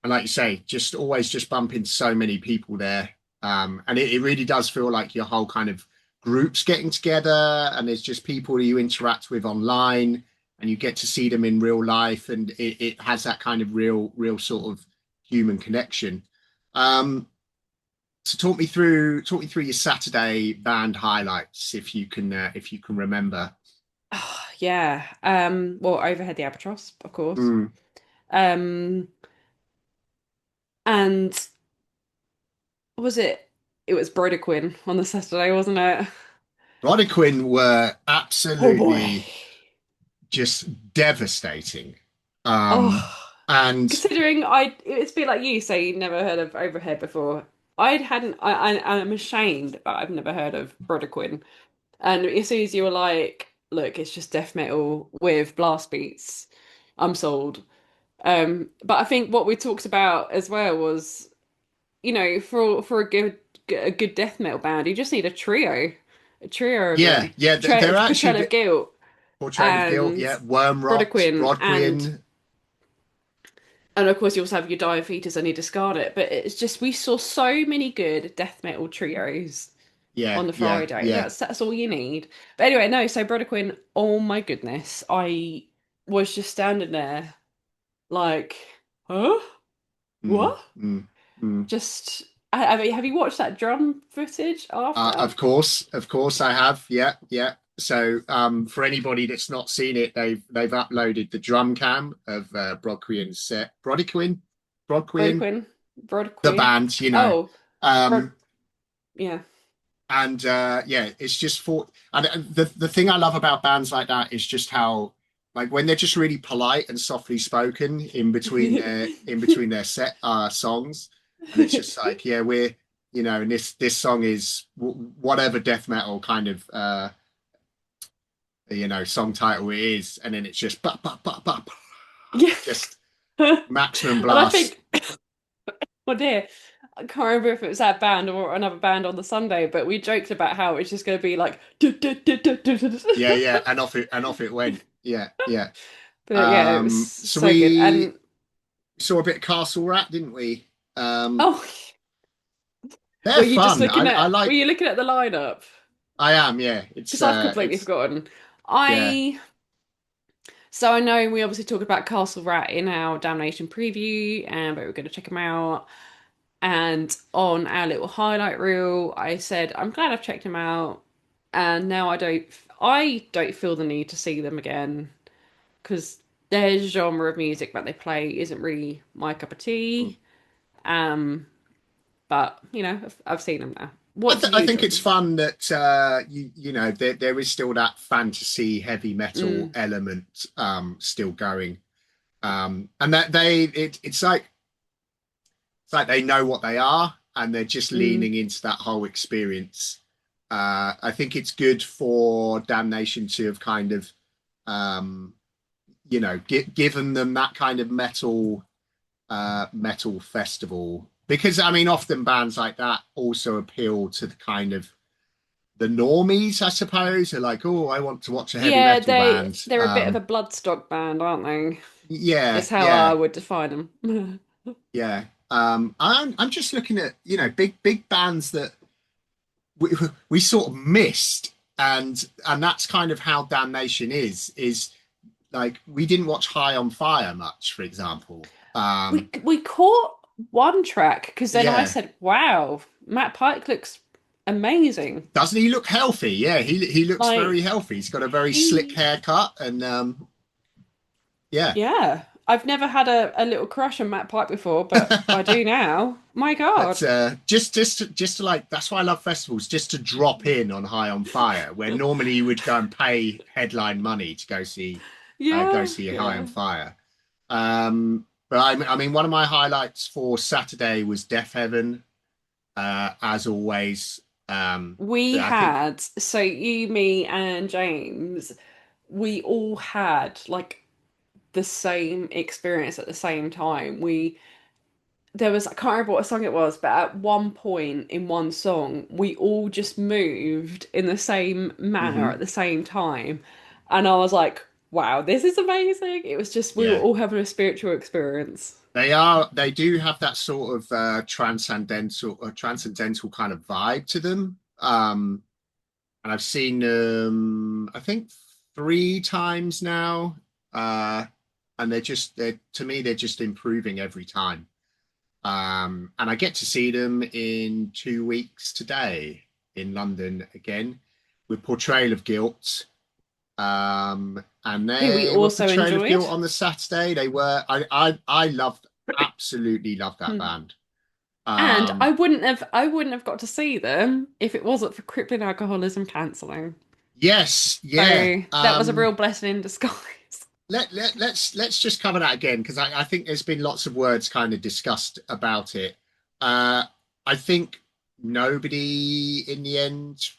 And like you say, just always just bump into so many people there. And it really does feel like your whole kind of group's getting together, and there's just people you interact with online, and you get to see them in real life, and it has that kind of real sort of human connection. Um, so talk me through your Saturday band highlights if you can remember. Oh, yeah. Well, overhead the Albatross, of course. Mm. Um, and was it? It was Brodequin on the Saturday, wasn't it? Rodiquin were Oh boy. absolutely just devastating. Um, Oh, and considering it's been like you say you'd never heard of Overhead before. I hadn't. I'm ashamed that I've never heard of Brodequin. And as soon as you were like, "Look, it's just death metal with blast beats," I'm sold. But I think what we talked about as well was, for a good death metal band, you just need a trio of yeah, them. yeah, they're Portrayal actually of Guilt Portrait of Guilt. and Yeah, Worm Rot, Brodequin and Brodquin. and of course you also have your Dire Fetus and your Discard It. But it's just we saw so many good death metal trios Yeah, on the yeah, Friday. yeah. That's all you need. But anyway, no. So Brodequin, oh my goodness, I was just standing there like, huh? Mm, What? mm, mm. Just, I mean, have you watched that drum footage after? Of course, I have. Yeah, yeah. So, for anybody that's not seen it, they've uploaded the drum cam of Brodquin's set. Brodquin, Brodequin, the Brodequin. band, Oh, Brod, Um, yeah. and yeah, it's just for and the thing I love about bands like that is just how like when they're just really polite and softly spoken in between their set songs, and it's just like yeah, and this song is whatever death metal kind of song title it is, and then it's just Yeah. just And maximum I blast. think, oh dear. I can't remember if it was that band or another band on the Sunday, but we joked about how it's just going to be like, Yeah, yeah, and off it went. Yeah, yeah. but yeah, it was So so good. we And saw a bit of Castle Rat, didn't we? Um, oh, they're fun. were you looking at the lineup? I am, yeah. Because I've completely It's forgotten. yeah. I So I know we obviously talked about Castle Rat in our Damnation preview, and but we're going to check them out. And on our little highlight reel, I said I'm glad I've checked them out, and now I don't feel the need to see them again because their genre of music that they play isn't really my cup of Mm. tea. Um, but I've seen them now. What do I you think it's think? fun that you know there is still that fantasy heavy metal Mm, element still going. And that it's like they know what they are and they're just mm. leaning into that whole experience. I think it's good for Damnation to have kind of um, given them that kind of metal festival because I mean often bands like that also appeal to the kind of the normies, I suppose, are like, oh, I want to watch a heavy Yeah, metal band. they're a bit of a bloodstock band, aren't they? Yeah, Is how I yeah, would define them. yeah. I'm just looking at big bands that we sort of missed, and that's kind of how Damnation is like we didn't watch High on Fire much, for example. We caught one track because then I Yeah, said, "Wow, Matt Pike looks amazing." doesn't he look healthy? Yeah, he looks very Like healthy. He's got a very slick he, haircut, and yeah. yeah. I've never had a little crush on Matt Pike before, but I do now. My But God. just to like that's why I love festivals, just to drop in on High on Fire, where normally you would go and pay headline money to go Yeah, see High on yeah. Fire. But I mean, one of my highlights for Saturday was Deaf Heaven, as always. We I think, had, so you, me, and James, we all had like the same experience at the same time. There was, I can't remember what song it was, but at one point in one song, we all just moved in the same manner mhm, at the same time. And I was like, wow, this is amazing. It was just, we were yeah, all having a spiritual experience. they do have that sort of transcendental kind of vibe to them. And I've seen them, I think, three times now. Uh, and they're to me, they're just improving every time. And I get to see them in 2 weeks today in London again with Portrayal of Guilt. And Who we they were also Portrayal of enjoyed. Guilt on the Saturday. They were I loved absolutely loved that Hmm. band. And Um, I wouldn't have got to see them if it wasn't for crippling alcoholism cancelling. yes, yeah. So that was a real blessing in disguise. Let's just cover that again because I think there's been lots of words kind of discussed about it. Uh, I think nobody in the end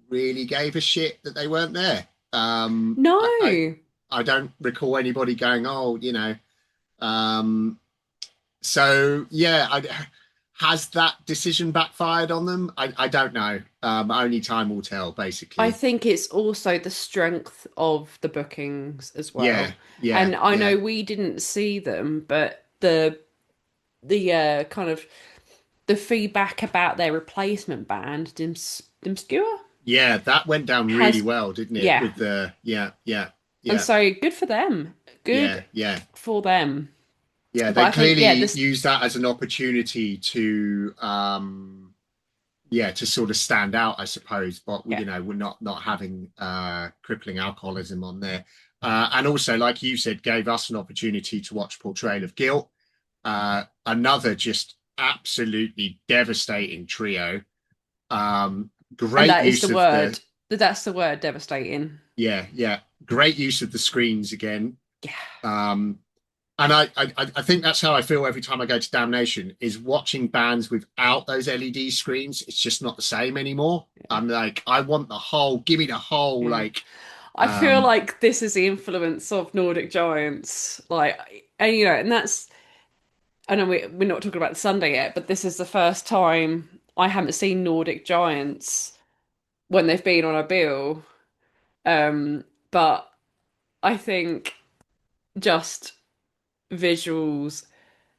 really gave a shit that they weren't there. No. I don't recall anybody going, oh, Um, so yeah, has that decision backfired on them? I don't know. Only time will tell, I basically. think it's also the strength of the bookings as Yeah, well. yeah, And I yeah. know we didn't see them, but the kind of the feedback about their replacement band, Dimskua, Yeah, that went down really has well, didn't it? yeah. With the And yeah, so good for them. yeah, Good yeah, for them. yeah. But They I think yeah, clearly this used that as an opportunity to to sort of stand out, I suppose. But yeah. we're not having crippling alcoholism on there, and also, like you said, gave us an opportunity to watch Portrayal of Guilt, another just absolutely devastating trio. And Great that is the use of the word. That's the word, devastating. yeah, great use of the screens again. Yeah. Um, and I think that's how I feel every time I go to Damnation is watching bands without those LED screens. It's just not the same anymore. Yeah. I'm like, I want the whole, give me the whole, Yeah. like, I feel um, like this is the influence of Nordic giants. Like and and I know we're not talking about the Sunday yet, but this is the first time I haven't seen Nordic Giants when they've been on a bill. But I think just visuals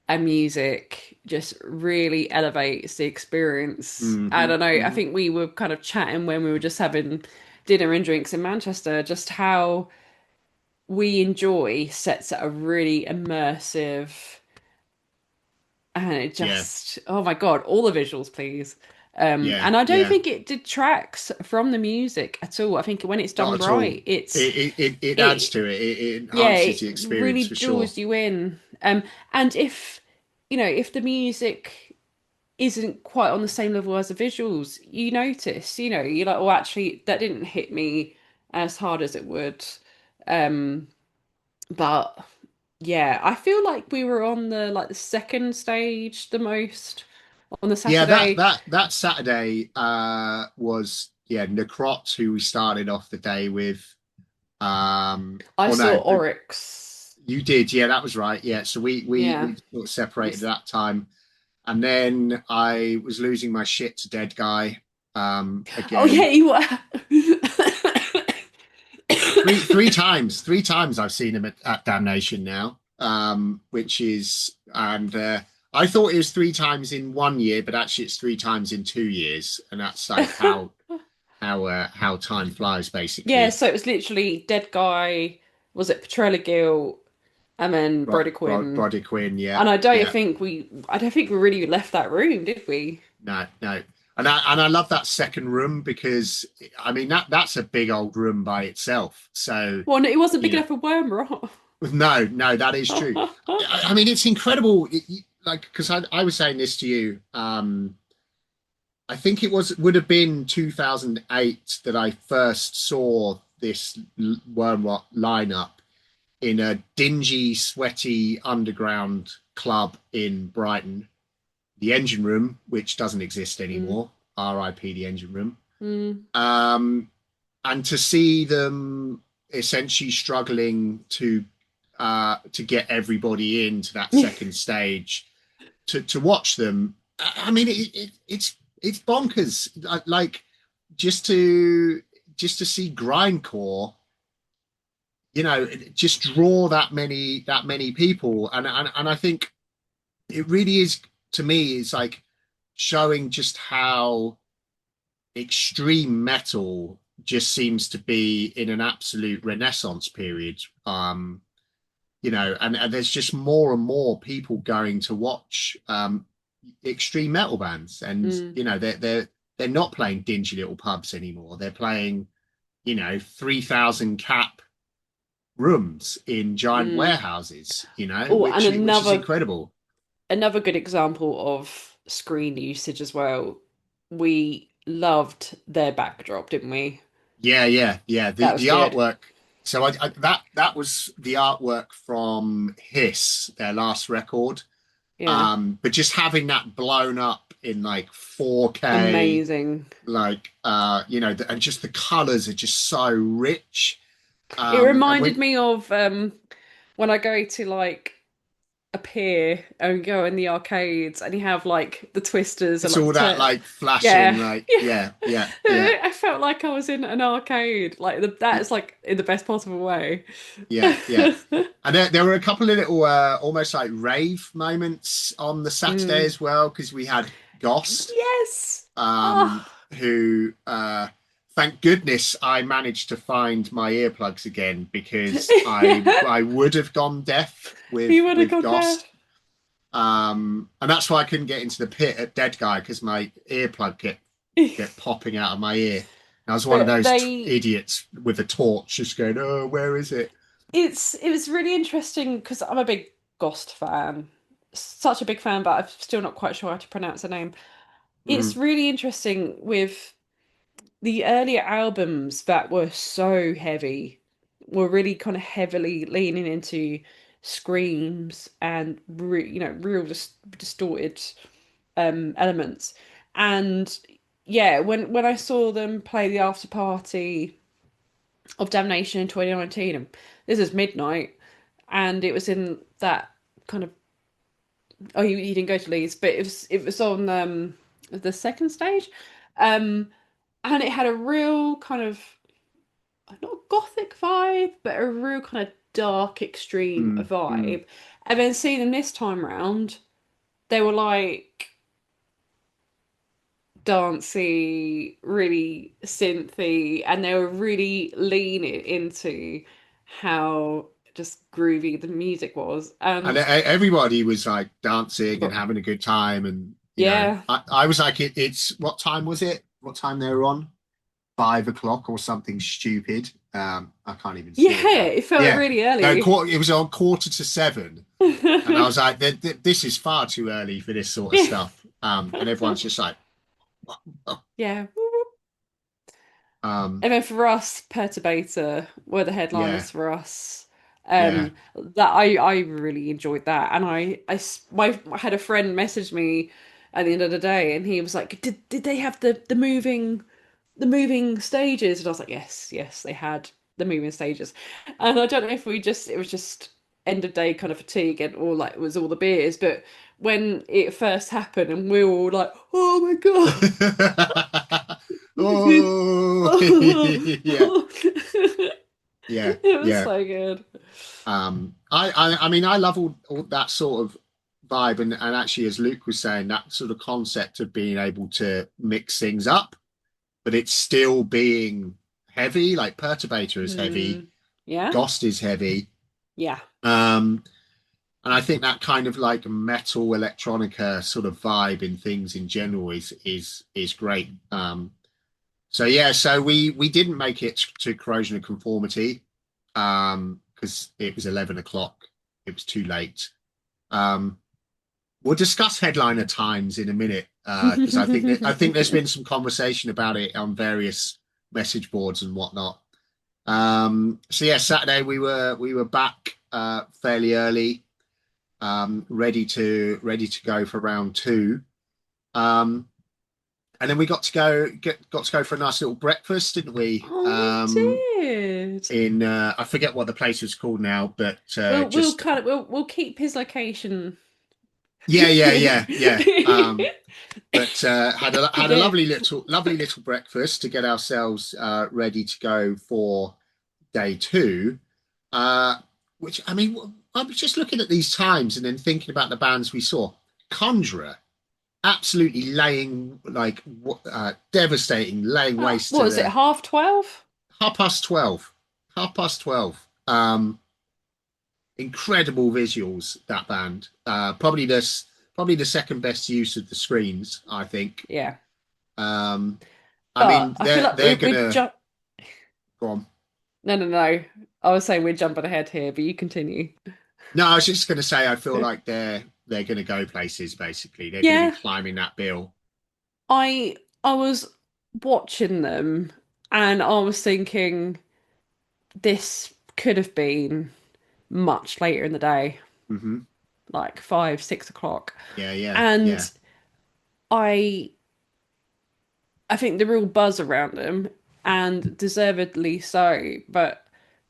and music just really elevates the experience. I Hmm. don't know, I Hmm. think we were kind of chatting when we were just having dinner and drinks in Manchester, just how we enjoy sets that are really immersive and it Yeah, just, oh my God, all the visuals, please. yeah, And I don't yeah. think it detracts from the music at all. I think when it's Not done at all. right, It adds it to it. It yeah, enhances it the really experience for sure. draws you in. And if if the music isn't quite on the same level as the visuals, you notice, you're like, oh, actually, that didn't hit me as hard as it would. Um, but yeah, I feel like we were on the second stage the most on the Yeah, Saturday. that Saturday was Necrot, who we started off the day with. I Oh saw no, Oryx. you did. Yeah, that was right. Yeah, so Yeah. we sort of separated Was- that time, and then I was losing my shit to Dead Guy Oh yeah, again. you were. Three times I've seen him at Damnation now, which is and I thought it was three times in 1 year, but actually it's three times in 2 years, and that's like how time flies Yeah, basically. so it was literally Dead Guy, was it Petrella Gill, and then Brody Quinn. Brody Quinn, yeah, And yeah, I don't think we really left that room, did we? no, no, and I love that second room because I mean that's a big old room by itself. So Well, no, it wasn't you big know, enough for Wormrot. no, that is true. I mean, it's incredible. Like because I was saying this to you. I think it would have been 2008 that I first saw this Wormrot lineup in a dingy, sweaty underground club in Brighton, the Engine Room, which doesn't exist Mm, anymore. R.I.P. the Engine Room. mm. Um, and to see them essentially struggling to get everybody into that second stage to watch them. I mean, it's bonkers. Like just to just to see grindcore, just draw that many people, and I think it really is to me. It's like showing just how extreme metal just seems to be in an absolute renaissance period. And there's just more and more people going to watch extreme metal bands, and Mm, they're not playing dingy little pubs anymore. They're playing 3,000 cap rooms in giant mm. warehouses, Oh, and which is incredible. another good example of screen usage as well. We loved their backdrop, didn't we? Yeah, yeah, yeah. That was The good. artwork. So that was the artwork from Hiss, their last record. Yeah. But just having that blown up in like 4K, Amazing. like and just the colors are just so rich. It And reminded when me of when I go to like a pier and go in the arcades and you have like the twisters and it's like the all that turn. like flashing, Yeah. like Yeah. yeah, yeah, yeah, I felt like I was in an arcade. Like that is like in the best possible way. yeah, yeah. And there were a couple of little almost like rave moments on the Saturday Mm. as well, because we had Ghost, Yes. um, Oh, who thank goodness I managed to find my earplugs again, because I would have gone deaf he would have with gone there. Ghost. And that's why I couldn't get into the pit at Dead Guy, because my earplug get popping out of my ear. And I was one of But those they idiots with a torch just going, "Oh, where is it?" it was really interesting because I'm a big Ghost fan. Such a big fan, but I'm still not quite sure how to pronounce the name. It's Mm, really interesting with the earlier albums that were so heavy, were really kind of heavily leaning into screams and real distorted elements. And yeah, when I saw them play the after party of Damnation in 2019, and this is midnight, and it was in that kind of Oh, you didn't go to Leeds, but it was on the second stage, um, and it had a real kind of not gothic vibe, but a real kind of dark, extreme Mm, mm. vibe. And then seeing them this time round, they were like dancey, really synthy, and they were really leaning into how just groovy the music was. And And everybody was like dancing and having a good time. And, yeah, I was like, it's what time was it? What time they were on? 5 o'clock or something stupid. I can't even see it yeah, now. it felt Yeah. really No, early. it was on 6:45. And I was like, this is far too early for this sort of Yeah. stuff. And everyone's just like, Yeah. um, And then for us, Perturbator were the yeah, headliners for us. yeah. That I really enjoyed that, and I had a friend message me at the end of the day, and he was like, "Did they have the moving stages?" And I was like, "Yes, yes, they had the moving stages." And I don't know if it was just end of day kind of fatigue and or like it was all the beers, but when it first happened, and we were all like, "Oh my God." Oh, yeah, yeah, It was yeah. so good. I mean, I love all that sort of vibe, and actually, as Luke was saying, that sort of concept of being able to mix things up, but it's still being heavy. Like Perturbator is heavy, Mm, yeah, Ghost is heavy, yeah. um, and I think that kind of like metal electronica sort of vibe in things in general is great. So yeah, so we didn't make it to Corrosion of Conformity because it was 11 o'clock. It was too late. Um, we'll discuss headliner times in a minute because I think there's been some conversation about it on various message boards and whatnot. So yeah, Saturday we were back fairly early, ready to go for round two. Um, and then we got to go for a nice little breakfast, didn't we? Oh, we did. In I forget what the place was called now, but We'll just kind of we'll keep his location. yeah. But We had a did. lovely little breakfast to get ourselves ready to go for day two. Uh, which I mean, I was just looking at these times and then thinking about the bands we saw. Conjurer, absolutely laying like devastating, laying waste What to was it? the 12:30? 12:30. 12:30. Incredible visuals, that band. Probably the second best use of the screens, I think. Yeah, Um, I but mean, I feel like they're we gonna jump. go on. No, no, no. I was saying we're jumping ahead here, but you continue. No, I was just gonna say I feel like they're gonna go places. Basically, they're gonna be Yeah, climbing that bill. I was watching them, and I was thinking this could have been much later in the day, Hmm. like 5, 6 o'clock. Yeah. And I I think the real buzz around them, and deservedly so, but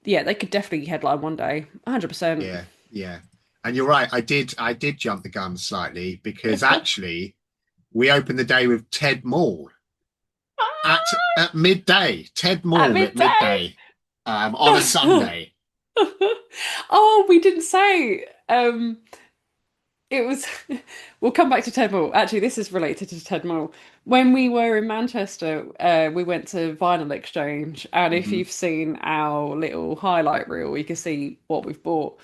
yeah, they could definitely headline one day. 100%. Yeah. And you're right. I did jump the gun slightly because actually we opened the day with Ted Maul at midday. Ted At Maul at midday. midday on a Sunday. Oh, we didn't say. It was. We'll come back to Ted Mall. Actually, this is related to Ted Mall. When we were in Manchester, we went to Vinyl Exchange, and if Hmm. you've seen our little highlight reel, you can see what we've bought.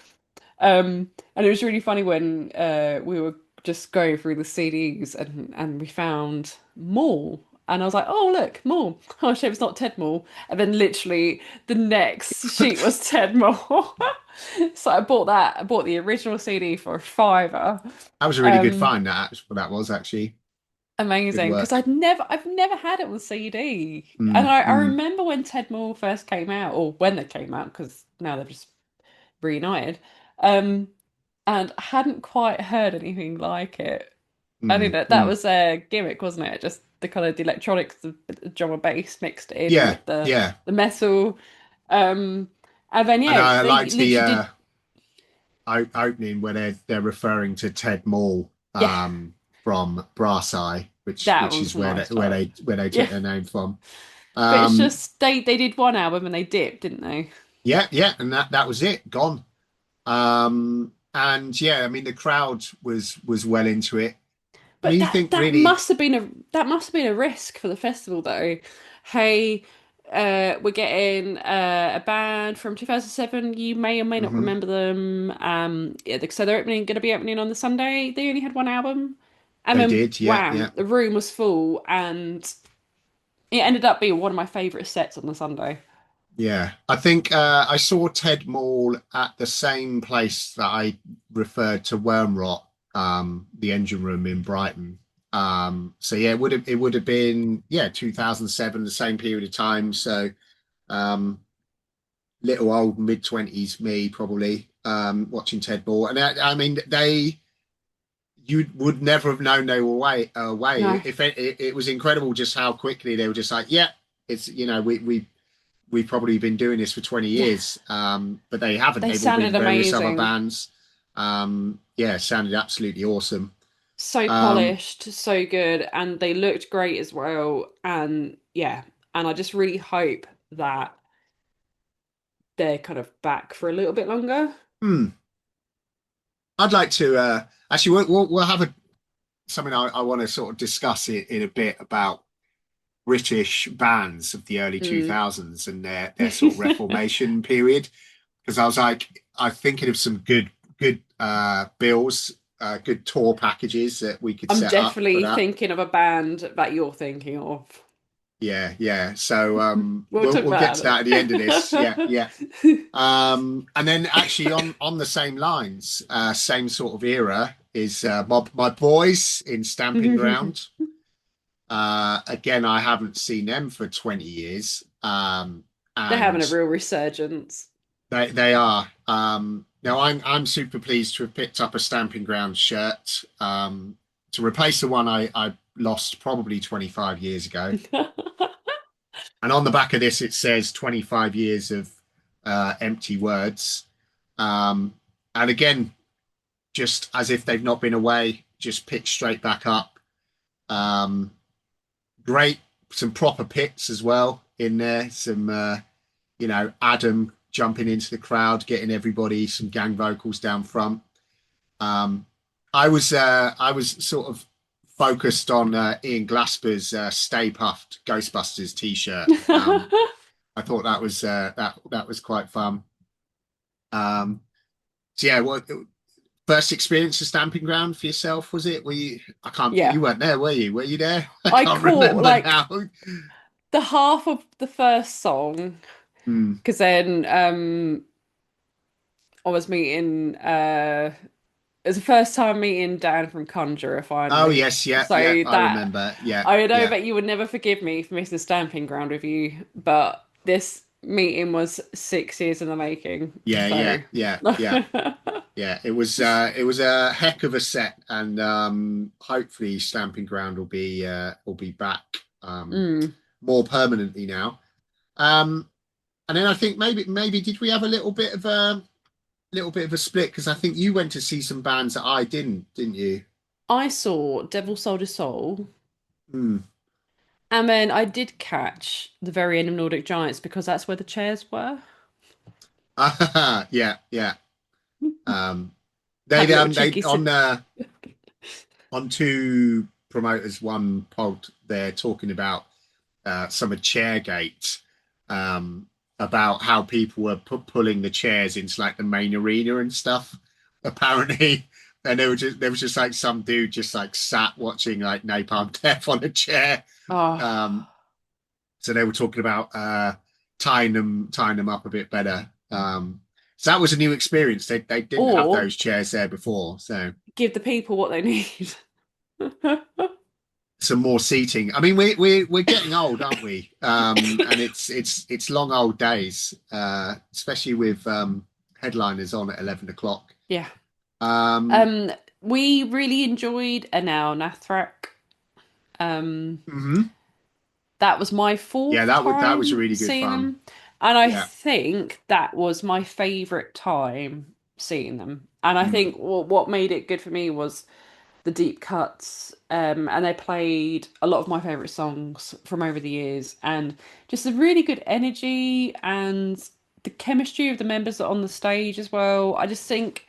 And it was really funny when we were just going through the CDs and we found Mall. And I was like, oh, look, Mall. Oh, shame it's not Ted Mall. And then literally the next sheet was Ted Mall. So I bought that. I bought the original CD for a fiver. That was a really good Um, find. That was actually good Amazing. Because work. I've never had it on CD. And Mm, I mm, remember when Ted Mall first came out, or when they came out, because now they've just reunited. Um, and hadn't quite heard anything like it. I think that mm. was a gimmick, wasn't it? Just the kind of the electronics, the drum and bass mixed in Yeah, with the yeah. the metal. Um, and then And yeah, I they liked literally did. opening where they're referring to Ted Mall Yeah, from Brass Eye, that which was is a nice touch. where they Yeah, took their name from. but it's Um, just they did one album and they dipped, didn't they? yeah, yeah, and that was it, gone. And yeah, I mean the crowd was well into it. I But mean, you that think really, that must have been a risk for the festival though. Hey, we're getting a band from 2007. You may or may not mhm, remember them. Yeah, so they're opening, going to be opening on the Sunday. They only had one album, and they then did, yeah, yeah. wham, the room was full, and it ended up being one of my favorite sets on the Sunday. Yeah, I think I saw Ted Mall at the same place that I referred to Wormrot, the engine room in Brighton. So yeah, it would have been 2007, the same period of time. So um, little old mid-20s me probably watching Ted Mall, and I mean they you would never have known they were away. No, If it was incredible just how quickly they were just like, yeah, it's we've probably been doing this for 20 yeah, years, but they haven't. they They've all been sounded various other amazing. bands. Yeah, sounded absolutely awesome. So Um, polished, so good, and they looked great as well. And yeah, and I just really hope that they're kind of back for a little bit longer. hmm, I'd like to actually we'll have something I want to sort of discuss it in a bit about British bands of the early Mm. 2000s and their sort of reformation period because I'm thinking of some good bills, good tour packages that we could I'm set up for definitely that. thinking of a band that you're thinking of. Yeah, yeah. So We'll talk we'll get about to that at the end of this. Yeah, it. yeah. And then actually on the same lines, same sort of era is my boys in Stamping They're Ground. Again, I haven't seen them for 20 years. having And a real resurgence. they are. Now I'm super pleased to have picked up a Stamping Ground shirt to replace the one I lost probably 25 years ago. And on the back of this, it says 25 years of empty words. Um, and again, just as if they've not been away, just pitched straight back up. Um, Great, some proper pits as well in there. Some, Adam jumping into the crowd, getting everybody some gang vocals down front. Um, I was sort of focused on Ian Glasper's "Stay Puffed" Ghostbusters T-shirt. I thought that was quite fun. Um, so yeah, what first experience of Stamping Ground for yourself was it? Were you? I can't. Yeah. You weren't there, were you? Were you there? I I can't caught remember like now. the half of the first song Hmm. because then I was meeting it was the first time meeting Dan from Conjurer Oh finally. yes, yeah, yeah. So I that remember. Yeah, I know yeah, that you would never forgive me for missing a stamping ground with you, but this meeting was 6 years in the making. yeah, So yeah, yeah, yeah, yeah. It was a heck of a set, and hopefully Stamping Ground will be back mm. more permanently now. Um, and then I think maybe did we have a little bit of a split because I think you went to see some bands that I didn't you? I saw Devil Soldier Soul, Hmm. and then I did catch the very end of Nordic Giants because that's where the chairs were. Yeah, yeah. Um, Had a little they cheeky sit. on two promoters one pod they're talking about some of Chairgate about how people were pulling the chairs into like the main arena and stuff. Apparently, and there was just like some dude just like sat watching like Napalm Death on a chair. Oh, Um, so they were talking about tying them up a bit better. So that was a new experience. They didn't have or those chairs there before, so give the people what they need. some more seating. I mean, we're getting old, aren't we? And it's long old days, especially with headliners on at 11 o'clock. Yeah. Um, Um, we really enjoyed a now Nathrak. Um, mhm. that was my Yeah, fourth that was time really good seeing fun. them, and I Yeah, think that was my favorite time. seeing them. And I Mm, think what made it good for me was the deep cuts, and they played a lot of my favorite songs from over the years, and just a really good energy and the chemistry of the members on the stage as well. I just think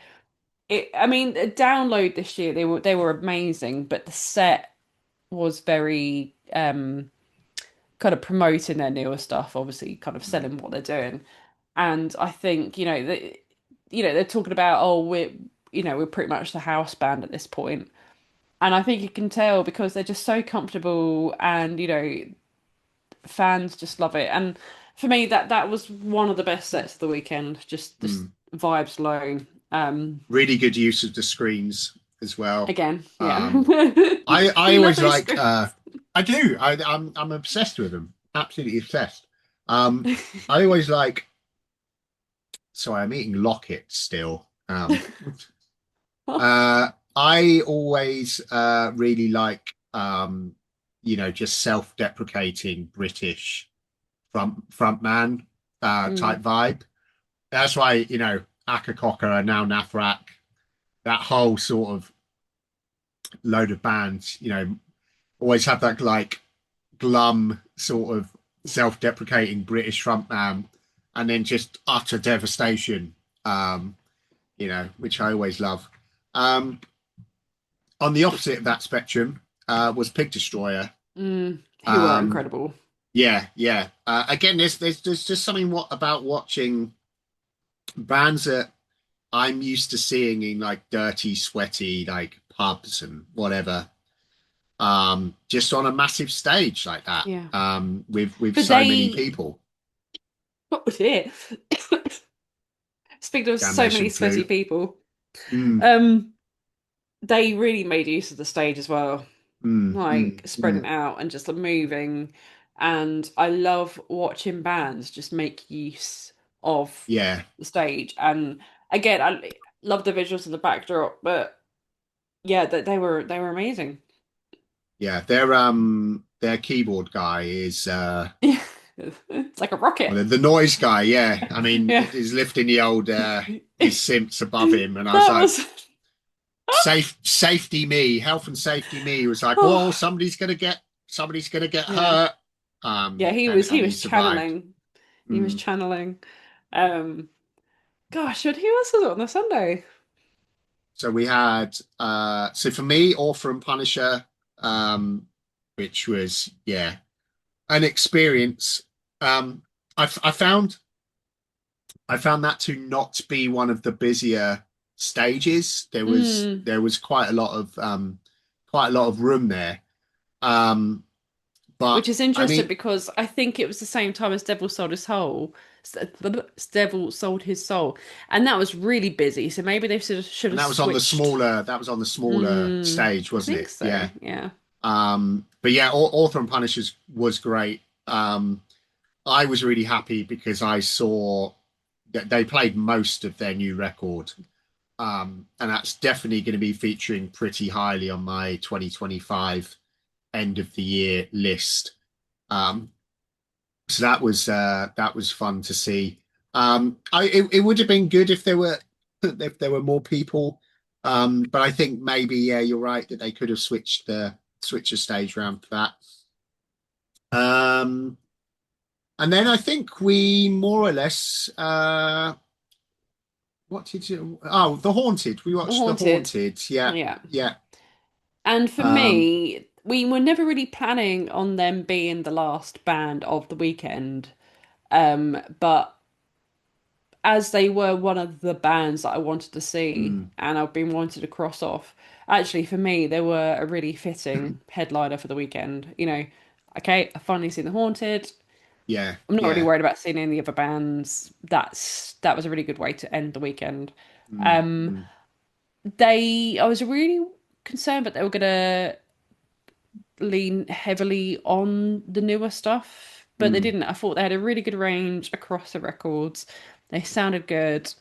it. I mean, the Download this year they were amazing, but the set was very kind of promoting their newer stuff, obviously, kind of mm, selling what they're doing. And I think they're talking about, oh, we're pretty much the house band at this point. And I think you can tell because they're just so comfortable and, fans just love it. And for me, that was one of the best sets of the weekend, just mm. vibes alone. Really good use of the screens as well. Again, yeah. Um, I Do you love always those like screens? I do. I'm obsessed with them. Absolutely obsessed. Um, I always like. Sorry, I'm eating lockets still. I always really like just self-deprecating British frontman type Mm, vibe. That's why Aka Cocker and now Nathrak, that whole sort of load of bands, always have that like glum sort of self-deprecating British frontman, and then just utter devastation. Um, which I always love. Um, on the opposite of that spectrum was Pig Destroyer. who are Um, incredible. yeah, yeah. Again, there's just something about watching bands that I'm used to seeing in like dirty, sweaty like pubs and whatever. Just on a massive stage like that. Yeah. With But so many they, people. what was it? Speaking of so many Damnation sweaty flu. people, Mm, um, they really made use of the stage as well, mm, like mm, spreading mm. out and just moving. And I love watching bands just make use of Yeah, the stage. And again, I love the visuals and the backdrop, but yeah, they were amazing. yeah. Their keyboard guy is It's like a rocket. well, the noise guy, yeah. I mean, Yeah. is lifting the old his synths above him, and I was That like, was safety me, health and safety me was like, whoa, oh somebody's gonna get yeah. hurt. Yeah, he And was he and he was survived. channeling. He was Mm. channeling. Um Gosh, and who else was it on the Sunday? So we had so for me, Author and Punisher, um, which was an experience. Um, I found that to not be one of the busier stages. There was Mm, there was quite a lot of room there. Um, but which is I interesting mean, because I think it was the same time as Devil Sold His Soul. Devil Sold His Soul, and that was really busy. So maybe they should and have switched. that was on the smaller stage, I wasn't think it? so. Yeah. Yeah. But yeah, Author and Punishers was great. I was really happy because I saw that they played most of their new record. And that's definitely going to be featuring pretty highly on my 2025 end of the year list. Um, so that was fun to see. It would have been good if there were more people. But I think maybe you're right that they could have switched the stage round for that. Um, and then I think we more or less what did you? Oh, The Haunted. We The watched The Haunted. Haunted. Yeah, Yeah. yeah. And for Um, me, we were never really planning on them being the last band of the weekend. But as they were one of the bands that I wanted to see mm, and I've been wanting to cross off, actually for me they were a really fitting headliner for the weekend. Okay, I've finally seen The Haunted. yeah, I'm not really yeah. worried about seeing any other bands. That was a really good way to end the weekend. Mm, Um, mm, I was really concerned that they were gonna lean heavily on the newer stuff, but they mm, didn't. I thought they had a really good range across the records. They sounded good.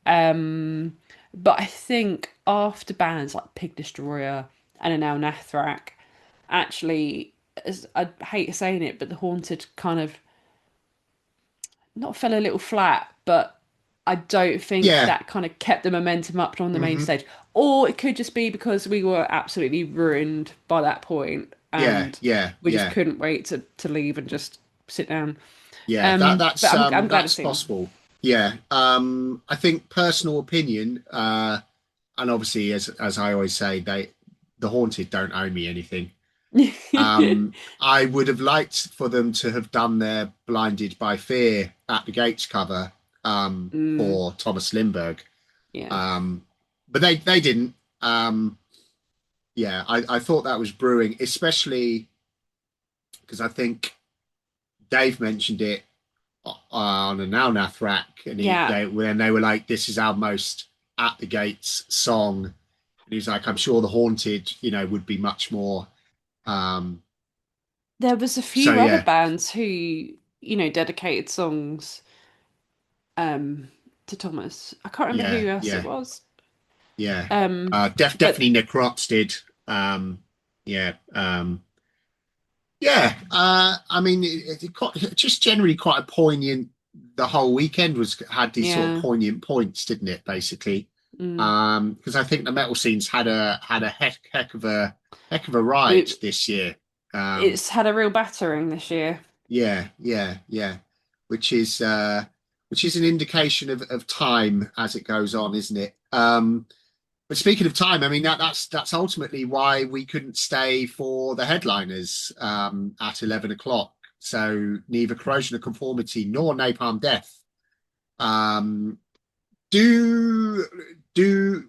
Um, but I think after bands like Pig Destroyer and now Nathrak, actually, I hate saying it, but the Haunted kind of not fell a little flat, but I don't think Yeah. that kind of kept the momentum up on the main Hmm. stage. Or it could just be because we were absolutely ruined by that point Yeah. and Yeah. we just Yeah. couldn't wait to leave and just sit down. Yeah. That But I'm glad to that's see him. possible. Yeah. I think personal opinion, and obviously as I always say, the Haunted don't owe me anything. I would have liked for them to have done their Blinded by Fear at the Gates cover Mm, for Thomas Lindbergh. yeah. Um, but they didn't. Um, yeah, I thought that was brewing, especially because I think Dave mentioned it on a Now Nath rack, and Yeah. they when they were like, "This is our most at the gates song," and he's like, "I'm sure the Haunted, would be much more." Um, There was a so few other yeah, bands who, dedicated songs um to Thomas. I can't remember yeah, who else it yeah, was. yeah. But Definitely Necrops did. Yeah, yeah. I mean, just generally quite a poignant. The whole weekend was had these sort of yeah. poignant points, didn't it? Basically, Mm. because I think the metal scene's had a heck of a ride It this year. Um, it's had a real battering this year. yeah, yeah, yeah. Which is which is an indication of time as it goes on, isn't it? But speaking of time, I mean that's ultimately why we couldn't stay for the headliners at 11 o'clock. So neither Corrosion of Conformity nor Napalm Death. Um, do do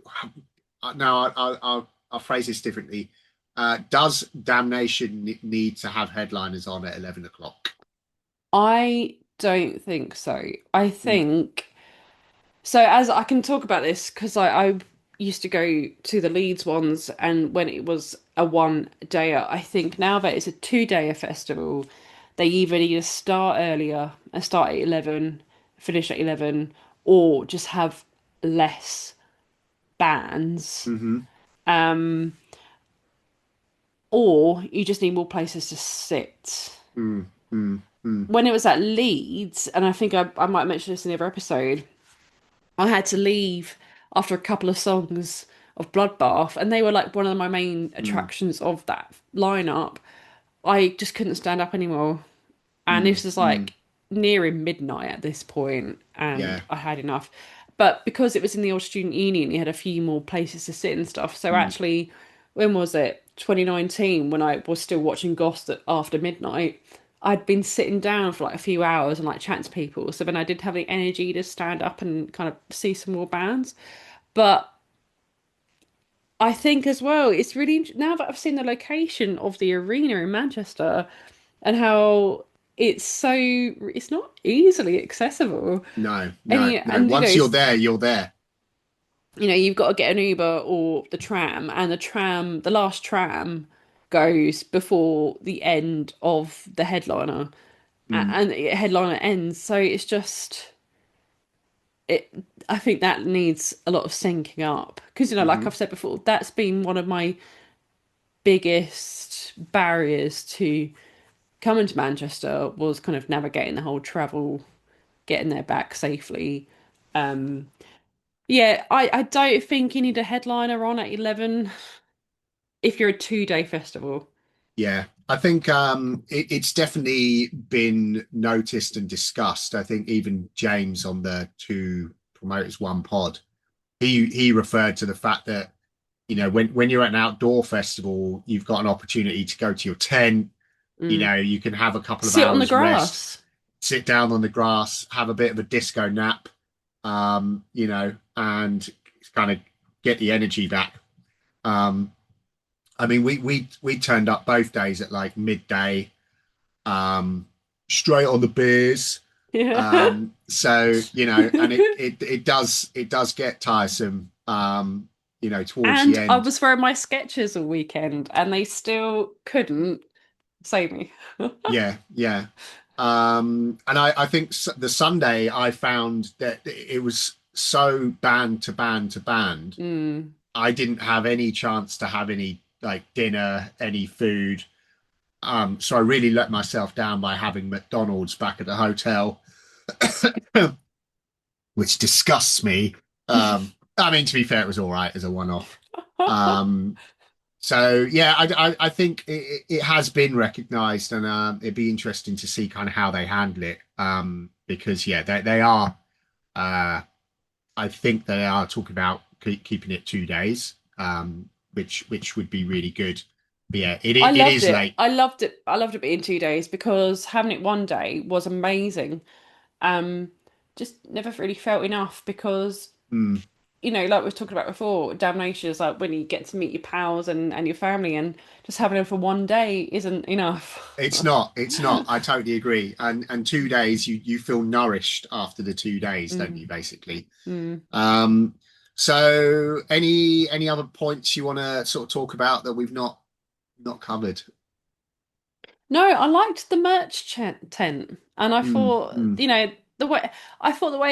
no, I'll phrase this differently. Does Damnation need to have headliners on at 11 o'clock? I don't think so. I Mm, think so. As I can talk about this because I used to go to the Leeds ones, and when it was a one dayer, I think now that it's a two-dayer festival, they either need to start earlier and start at 11, finish at 11, or just have less bands. hmm Um, or you just need more places to sit. mm, mm, mm, When it was at Leeds, and I think I might mention this in the other episode, I had to leave after a couple of songs of Bloodbath, and they were like one of my main mm, attractions of that lineup. I just couldn't stand up anymore. And mm, this was mm. like nearing midnight at this point, and Yeah. I had enough. But because it was in the old student union, you had a few more places to sit and stuff. So Mm, actually, when was it? 2019, when I was still watching Ghost after midnight, I'd been sitting down for like a few hours and like chatting to people. So then I did have the energy to stand up and kind of see some more bands. But I think as well, it's really now that I've seen the location of the arena in Manchester and how it's not easily accessible. no, And no, no. you know Once you're there, you're there. you've got to get an Uber or the tram, and the last tram goes before the end of the headliner, Mm, and the headliner ends. So it's just it. I think that needs a lot of syncing up because like hmm I've said before, that's been one of my biggest barriers to coming to Manchester was kind of navigating the whole travel, getting there back safely. Um, yeah, I don't think you need a headliner on at 11 if you're a 2-day festival. Yeah, I think it's definitely been noticed and discussed. I think even James on the Two Promoters One Pod, he referred to the fact that when you're at an outdoor festival, you've got an opportunity to go to your tent. Mm. You can have a couple of Sit on the hours rest, grass. sit down on the grass, have a bit of a disco nap, and kind of get the energy back. Um, I mean, we turned up both days at like midday, um, straight on the beers. Yeah. So and it does get tiresome. Towards the And I end. was wearing my Skechers all weekend and they still couldn't save me. Yeah, yeah. And I think the Sunday I found that it was so band to band to band. Mm. I didn't have any chance to have any like dinner, any food. So I really let myself down by having McDonald's back at the hotel. which disgusts me. I mean, to be fair, it was all right as a one-off. Um, so yeah, I think it has been recognised, and it'd be interesting to see kind of how they handle it. Because yeah, they are. Uh, I think they are talking about keeping it 2 days, which would be really good. But yeah, I it loved is it. late. I loved it. I loved it being 2 days because having it one day was amazing. Um, just never really felt enough because Mm. like we were talking about before, damnation is like when you get to meet your pals and your family, and just having them for one day isn't enough. It's not. It's not. I totally agree. And 2 days, you feel nourished after the 2 days, don't you? Mm, Basically. mm. Um, so any other points you want to sort of talk about that we've not covered? No, I liked the merch tent, and I Mm, thought, mm. the way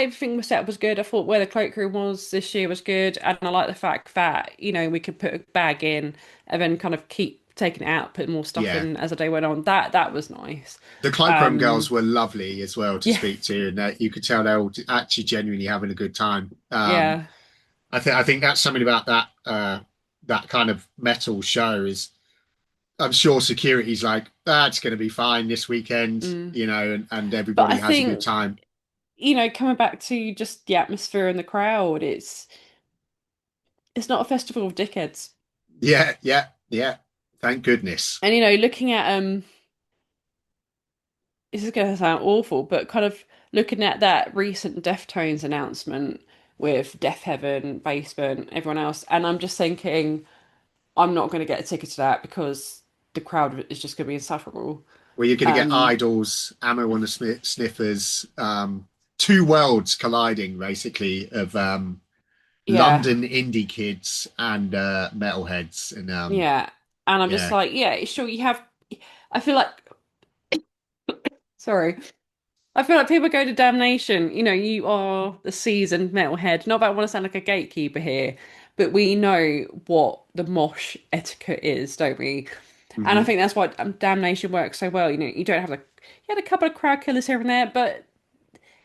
everything was set up was good. I thought where the cloakroom was this year was good, and I like the fact that we could put a bag in and then kind of keep taking it out, putting more stuff Yeah. in as the day went on. That was nice. The Cloakroom girls Um, were lovely as well to yeah, speak to, and you could tell they were actually genuinely having a good time. yeah, I think that's something about that kind of metal show is I'm sure security's like, it's going to be fine this weekend, mm. and But I everybody has a good think time. coming back to just the atmosphere and the crowd, it's not a festival of dickheads. Yeah, yeah, yeah. Thank goodness. And looking at this is going to sound awful, but kind of looking at that recent Deftones announcement with Death Heaven, Basement, everyone else, and I'm just thinking I'm not going to get a ticket to that because the crowd is just going to be insufferable. Where you're going to get Um, idols, ammo on the sniffers, two worlds colliding, basically, of yeah, London indie kids and metalheads, and yeah, and I'm just yeah, like, yeah, sure, you have. I feel like, sorry, I feel like people go to Damnation. You are the seasoned metalhead. Not that I want to sound like a gatekeeper here, but we know what the mosh etiquette is, don't we? And I hmm think that's why Damnation works so well. You don't have you had a couple of crowd killers here and there, but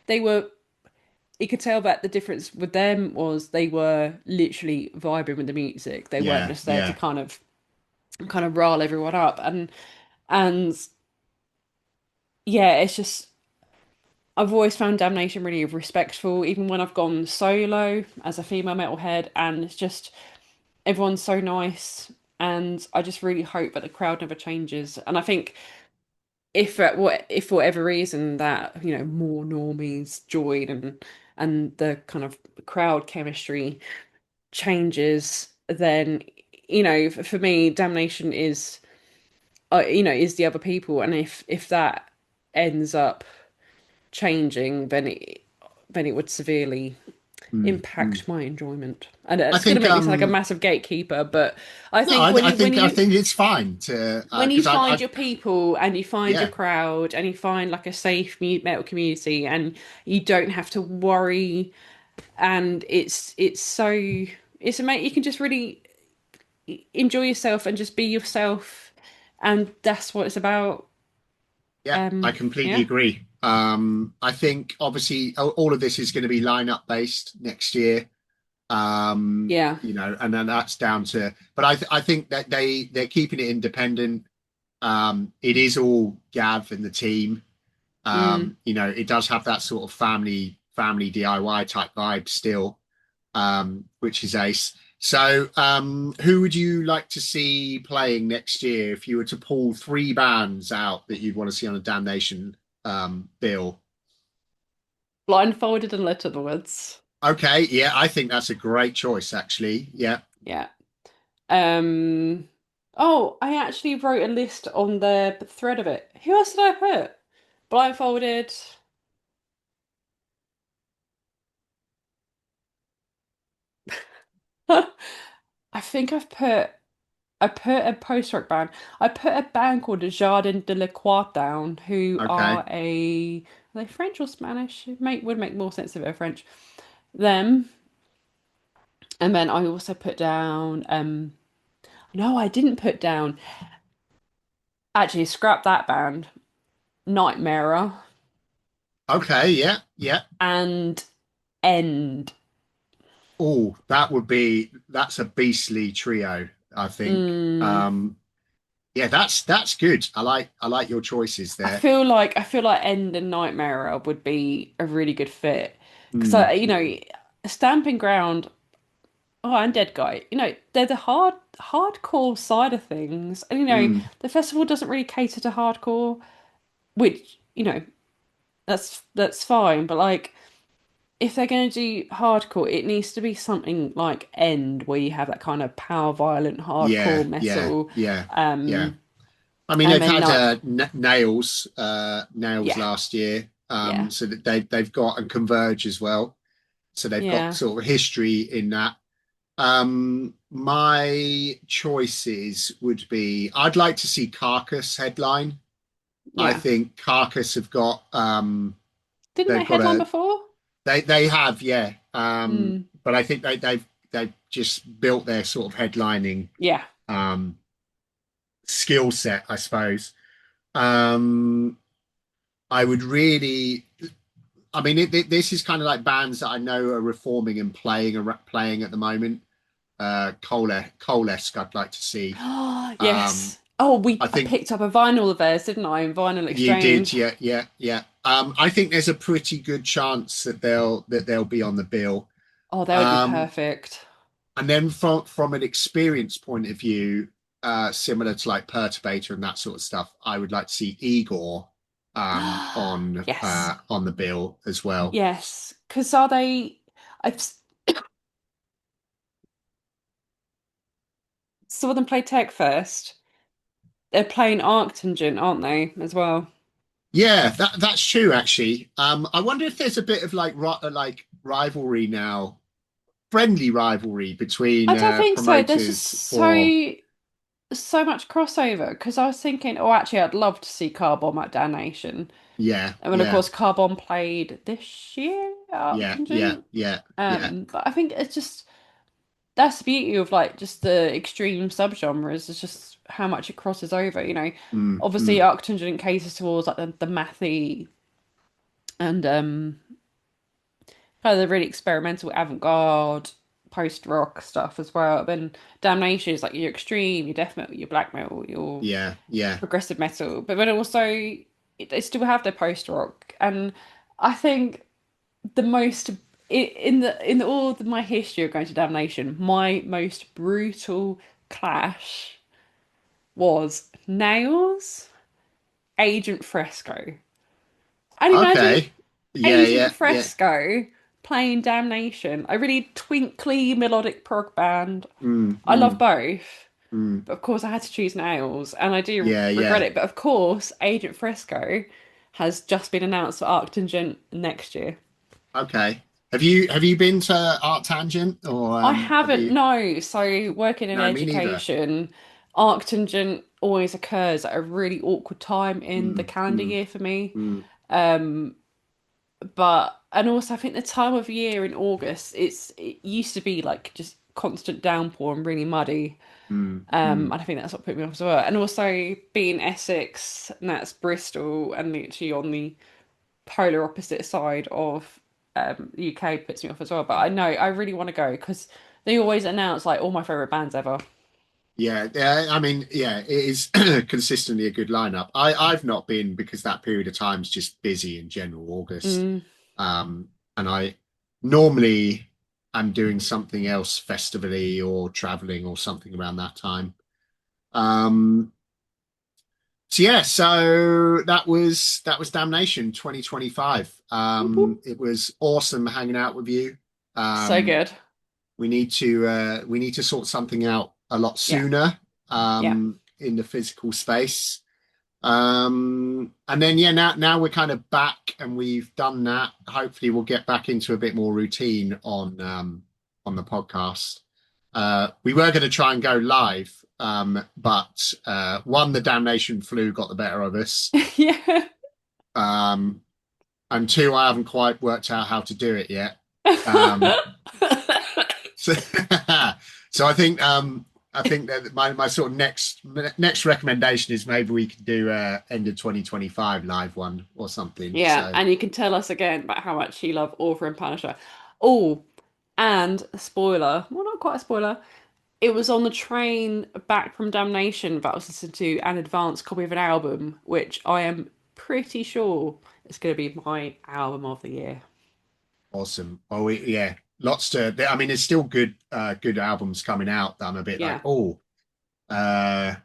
they were. You could tell that the difference with them was they were literally vibing with the music. They weren't yeah, just there to yeah. kind of rile everyone up. And yeah, it's just I've always found Damnation really respectful, even when I've gone solo as a female metalhead, and it's just everyone's so nice. And I just really hope that the crowd never changes. And I think if for whatever reason that more normies join and the kind of crowd chemistry changes, then for me, Damnation is the other people, and if that ends up changing, then it would severely Mm, mm. impact my enjoyment. And I it's going to think make me sound like a massive gatekeeper, but I no, think when I think it's fine to you because find I your people and you find your yeah. crowd and you find like a safe metal community, and you don't have to worry, and it's amazing. You can just really enjoy yourself and just be yourself, and that's what it's about. Yeah, I completely Yeah, agree. I think obviously all of this is going to be lineup based next year. yeah, And then that's down to, but I think that they're keeping it independent. It is all Gav and the team. mm. It does have that sort of family DIY type vibe still, which is ace. So, who would you like to see playing next year if you were to pull three bands out that you'd want to see on a Damnation bill? Blindfolded and Lit in the Woods. Okay, yeah, I think that's a great choice, actually. Yeah. Yeah. Um. Oh, I actually wrote a list on the thread of it. Who else did I put? Blindfolded. I think I put a post-rock band. I put a band called the Jardin de la Croix down, who Okay. are they French or Spanish? Would make more sense if they're French. Them. And then I also put down no, I didn't put down actually scrap that band. Nightmare Okay. Yeah. Yeah. and End. Oh, that's a beastly trio, I think. Mm. Yeah, that's good. I like your choices there. I feel like End and Nightmare would be a really good fit because Mm, you know, Stamping Ground. Oh, and Dead Guy. You know, they're the hardcore side of things, and you know, mm, the festival doesn't really cater to hardcore, which you know, that's fine. But like, if they're going to do hardcore, it needs to be something like End, where you have that kind of power violent yeah, hardcore yeah, metal. yeah, yeah. Um, I mean, and they've then had not, nails yeah, last year, yeah, so that they've got and Converge as well. So they've got yeah, sort of history in that. My choices would be I'd like to see Carcass headline. I yeah. think Carcass have got Didn't they they've got headline a before? they have, yeah. Mm, But I think they've just built their sort of headlining yeah. um skill set, I suppose. Um I would really I mean this is kind of like bands that I know are reforming and playing at the moment. Coalesce I'd like to see. Oh, Um yes. Oh, I I think picked up a vinyl of theirs, didn't I? In Vinyl you did, Exchange. yeah, yeah, yeah. I think there's a pretty good chance that they'll be on the bill. Oh, they would be Um, perfect. and then from an experience point of view, similar to like Perturbator and that sort of stuff, I would like to see Igor Yes. on the bill as well. Yes. Because are they? I saw them play Tech first. They're playing Arctangent, aren't they, as well? Yeah, that's true actually. I wonder if there's a bit of like rivalry now, friendly rivalry I between don't think so. There's just promoters for so much crossover. Because I was thinking, oh, actually, I'd love to see Carbon at Damnation. yeah, And then, of yeah. course, Carbon played this year, Yeah, yeah, Arctangent. yeah, yeah. But I think it's just that's the beauty of like just the extreme subgenres is just how much it crosses over. You know, Mm, obviously mm. Arctangent caters towards like the mathy and kind of the really experimental avant-garde post-rock stuff as well. Then Damnation is like your extreme, your death metal, your black metal, your Yeah, yeah. progressive metal. But then also they still have their post-rock, and I think the most in all of my history of going to Damnation, my most brutal clash was Nails, Agent Fresco. And imagine Okay. Yeah, Agent yeah, yeah. Fresco playing Damnation, a really twinkly melodic prog band. Mm, I love mm, both, mm. but of course I had to choose Nails, and I do Yeah, regret yeah. it. But of course, Agent Fresco has just been announced for Arctangent next year. Okay. Have you been to Art Tangent or I have haven't, you? no. So working in No, me neither. education, Arctangent always occurs at a really awkward time in the Mm, calendar mm, year for me. mm. Um, but and also I think the time of year in August, it used to be like just constant downpour and really muddy. Mm, mm. And I think that's what put me off as well. And also being Essex, and that's Bristol, and literally on the polar opposite side of the UK puts me off as well. But I know I really want to go because they always announce like all my favorite bands ever. Yeah, yeah. I mean, yeah, it is consistently a good lineup. I've not been because that period of time is just busy in general, August. Mm. And I normally I'm doing something else festivally or traveling or something around that time. Um, so yeah, so that was Damnation 2025. Whoop, whoop. It was awesome hanging out with you. So Um, good. we need to sort something out a lot Yeah, sooner yeah. in the physical space. And then yeah, now we're kind of back and we've done that. Hopefully we'll get back into a bit more routine on the podcast. We were going to try and go live, but one, the damnation flu got the better of us. Yeah. Um, and two, I haven't quite worked out how to do it yet. Um, so, so I think that my sort of next recommendation is maybe we could do end of 2025 live one or something. Yeah, So and you can tell us again about how much you love Author and Punisher. Oh, and a spoiler. Well, not quite a spoiler. It was on the train back from Damnation that I was listening to an advanced copy of an album, which I am pretty sure is going to be my album of the year. Awesome. Oh, yeah, lots to. I mean, there's still good albums coming out that I'm a bit like, Yeah. oh, uh,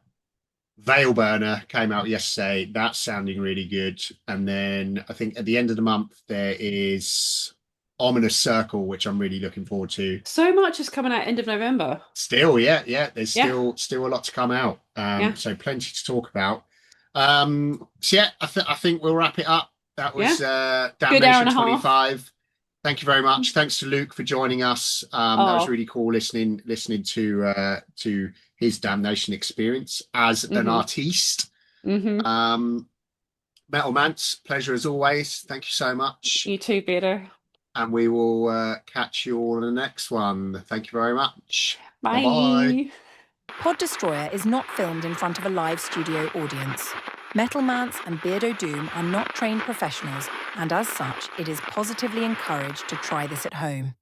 Veil Burner came out yesterday. That's sounding really good. And then I think at the end of the month there is Ominous Circle, which I'm really looking forward to. So much is coming out end of November. Still, yeah. There's Yeah. still a lot to come out. Yeah. So plenty to talk about. So yeah, I think we'll wrap it up. That Yeah. was Good hour and Damnation a half. 25. Thank you very much. Thanks to Luke for joining us. That was Oh. really cool listening to his Damnation experience as an Mm-hmm. artiste. Mm-hmm. MetalMance, pleasure as always. Thank you so much. You too, Peter. And we will catch you all in the next one. Thank you very much. Bye. Bye-bye. Pod Destroyer is not filmed in front of a live studio audience. MetalMance and Beardodoom are not trained professionals, and as such, it is positively encouraged to try this at home.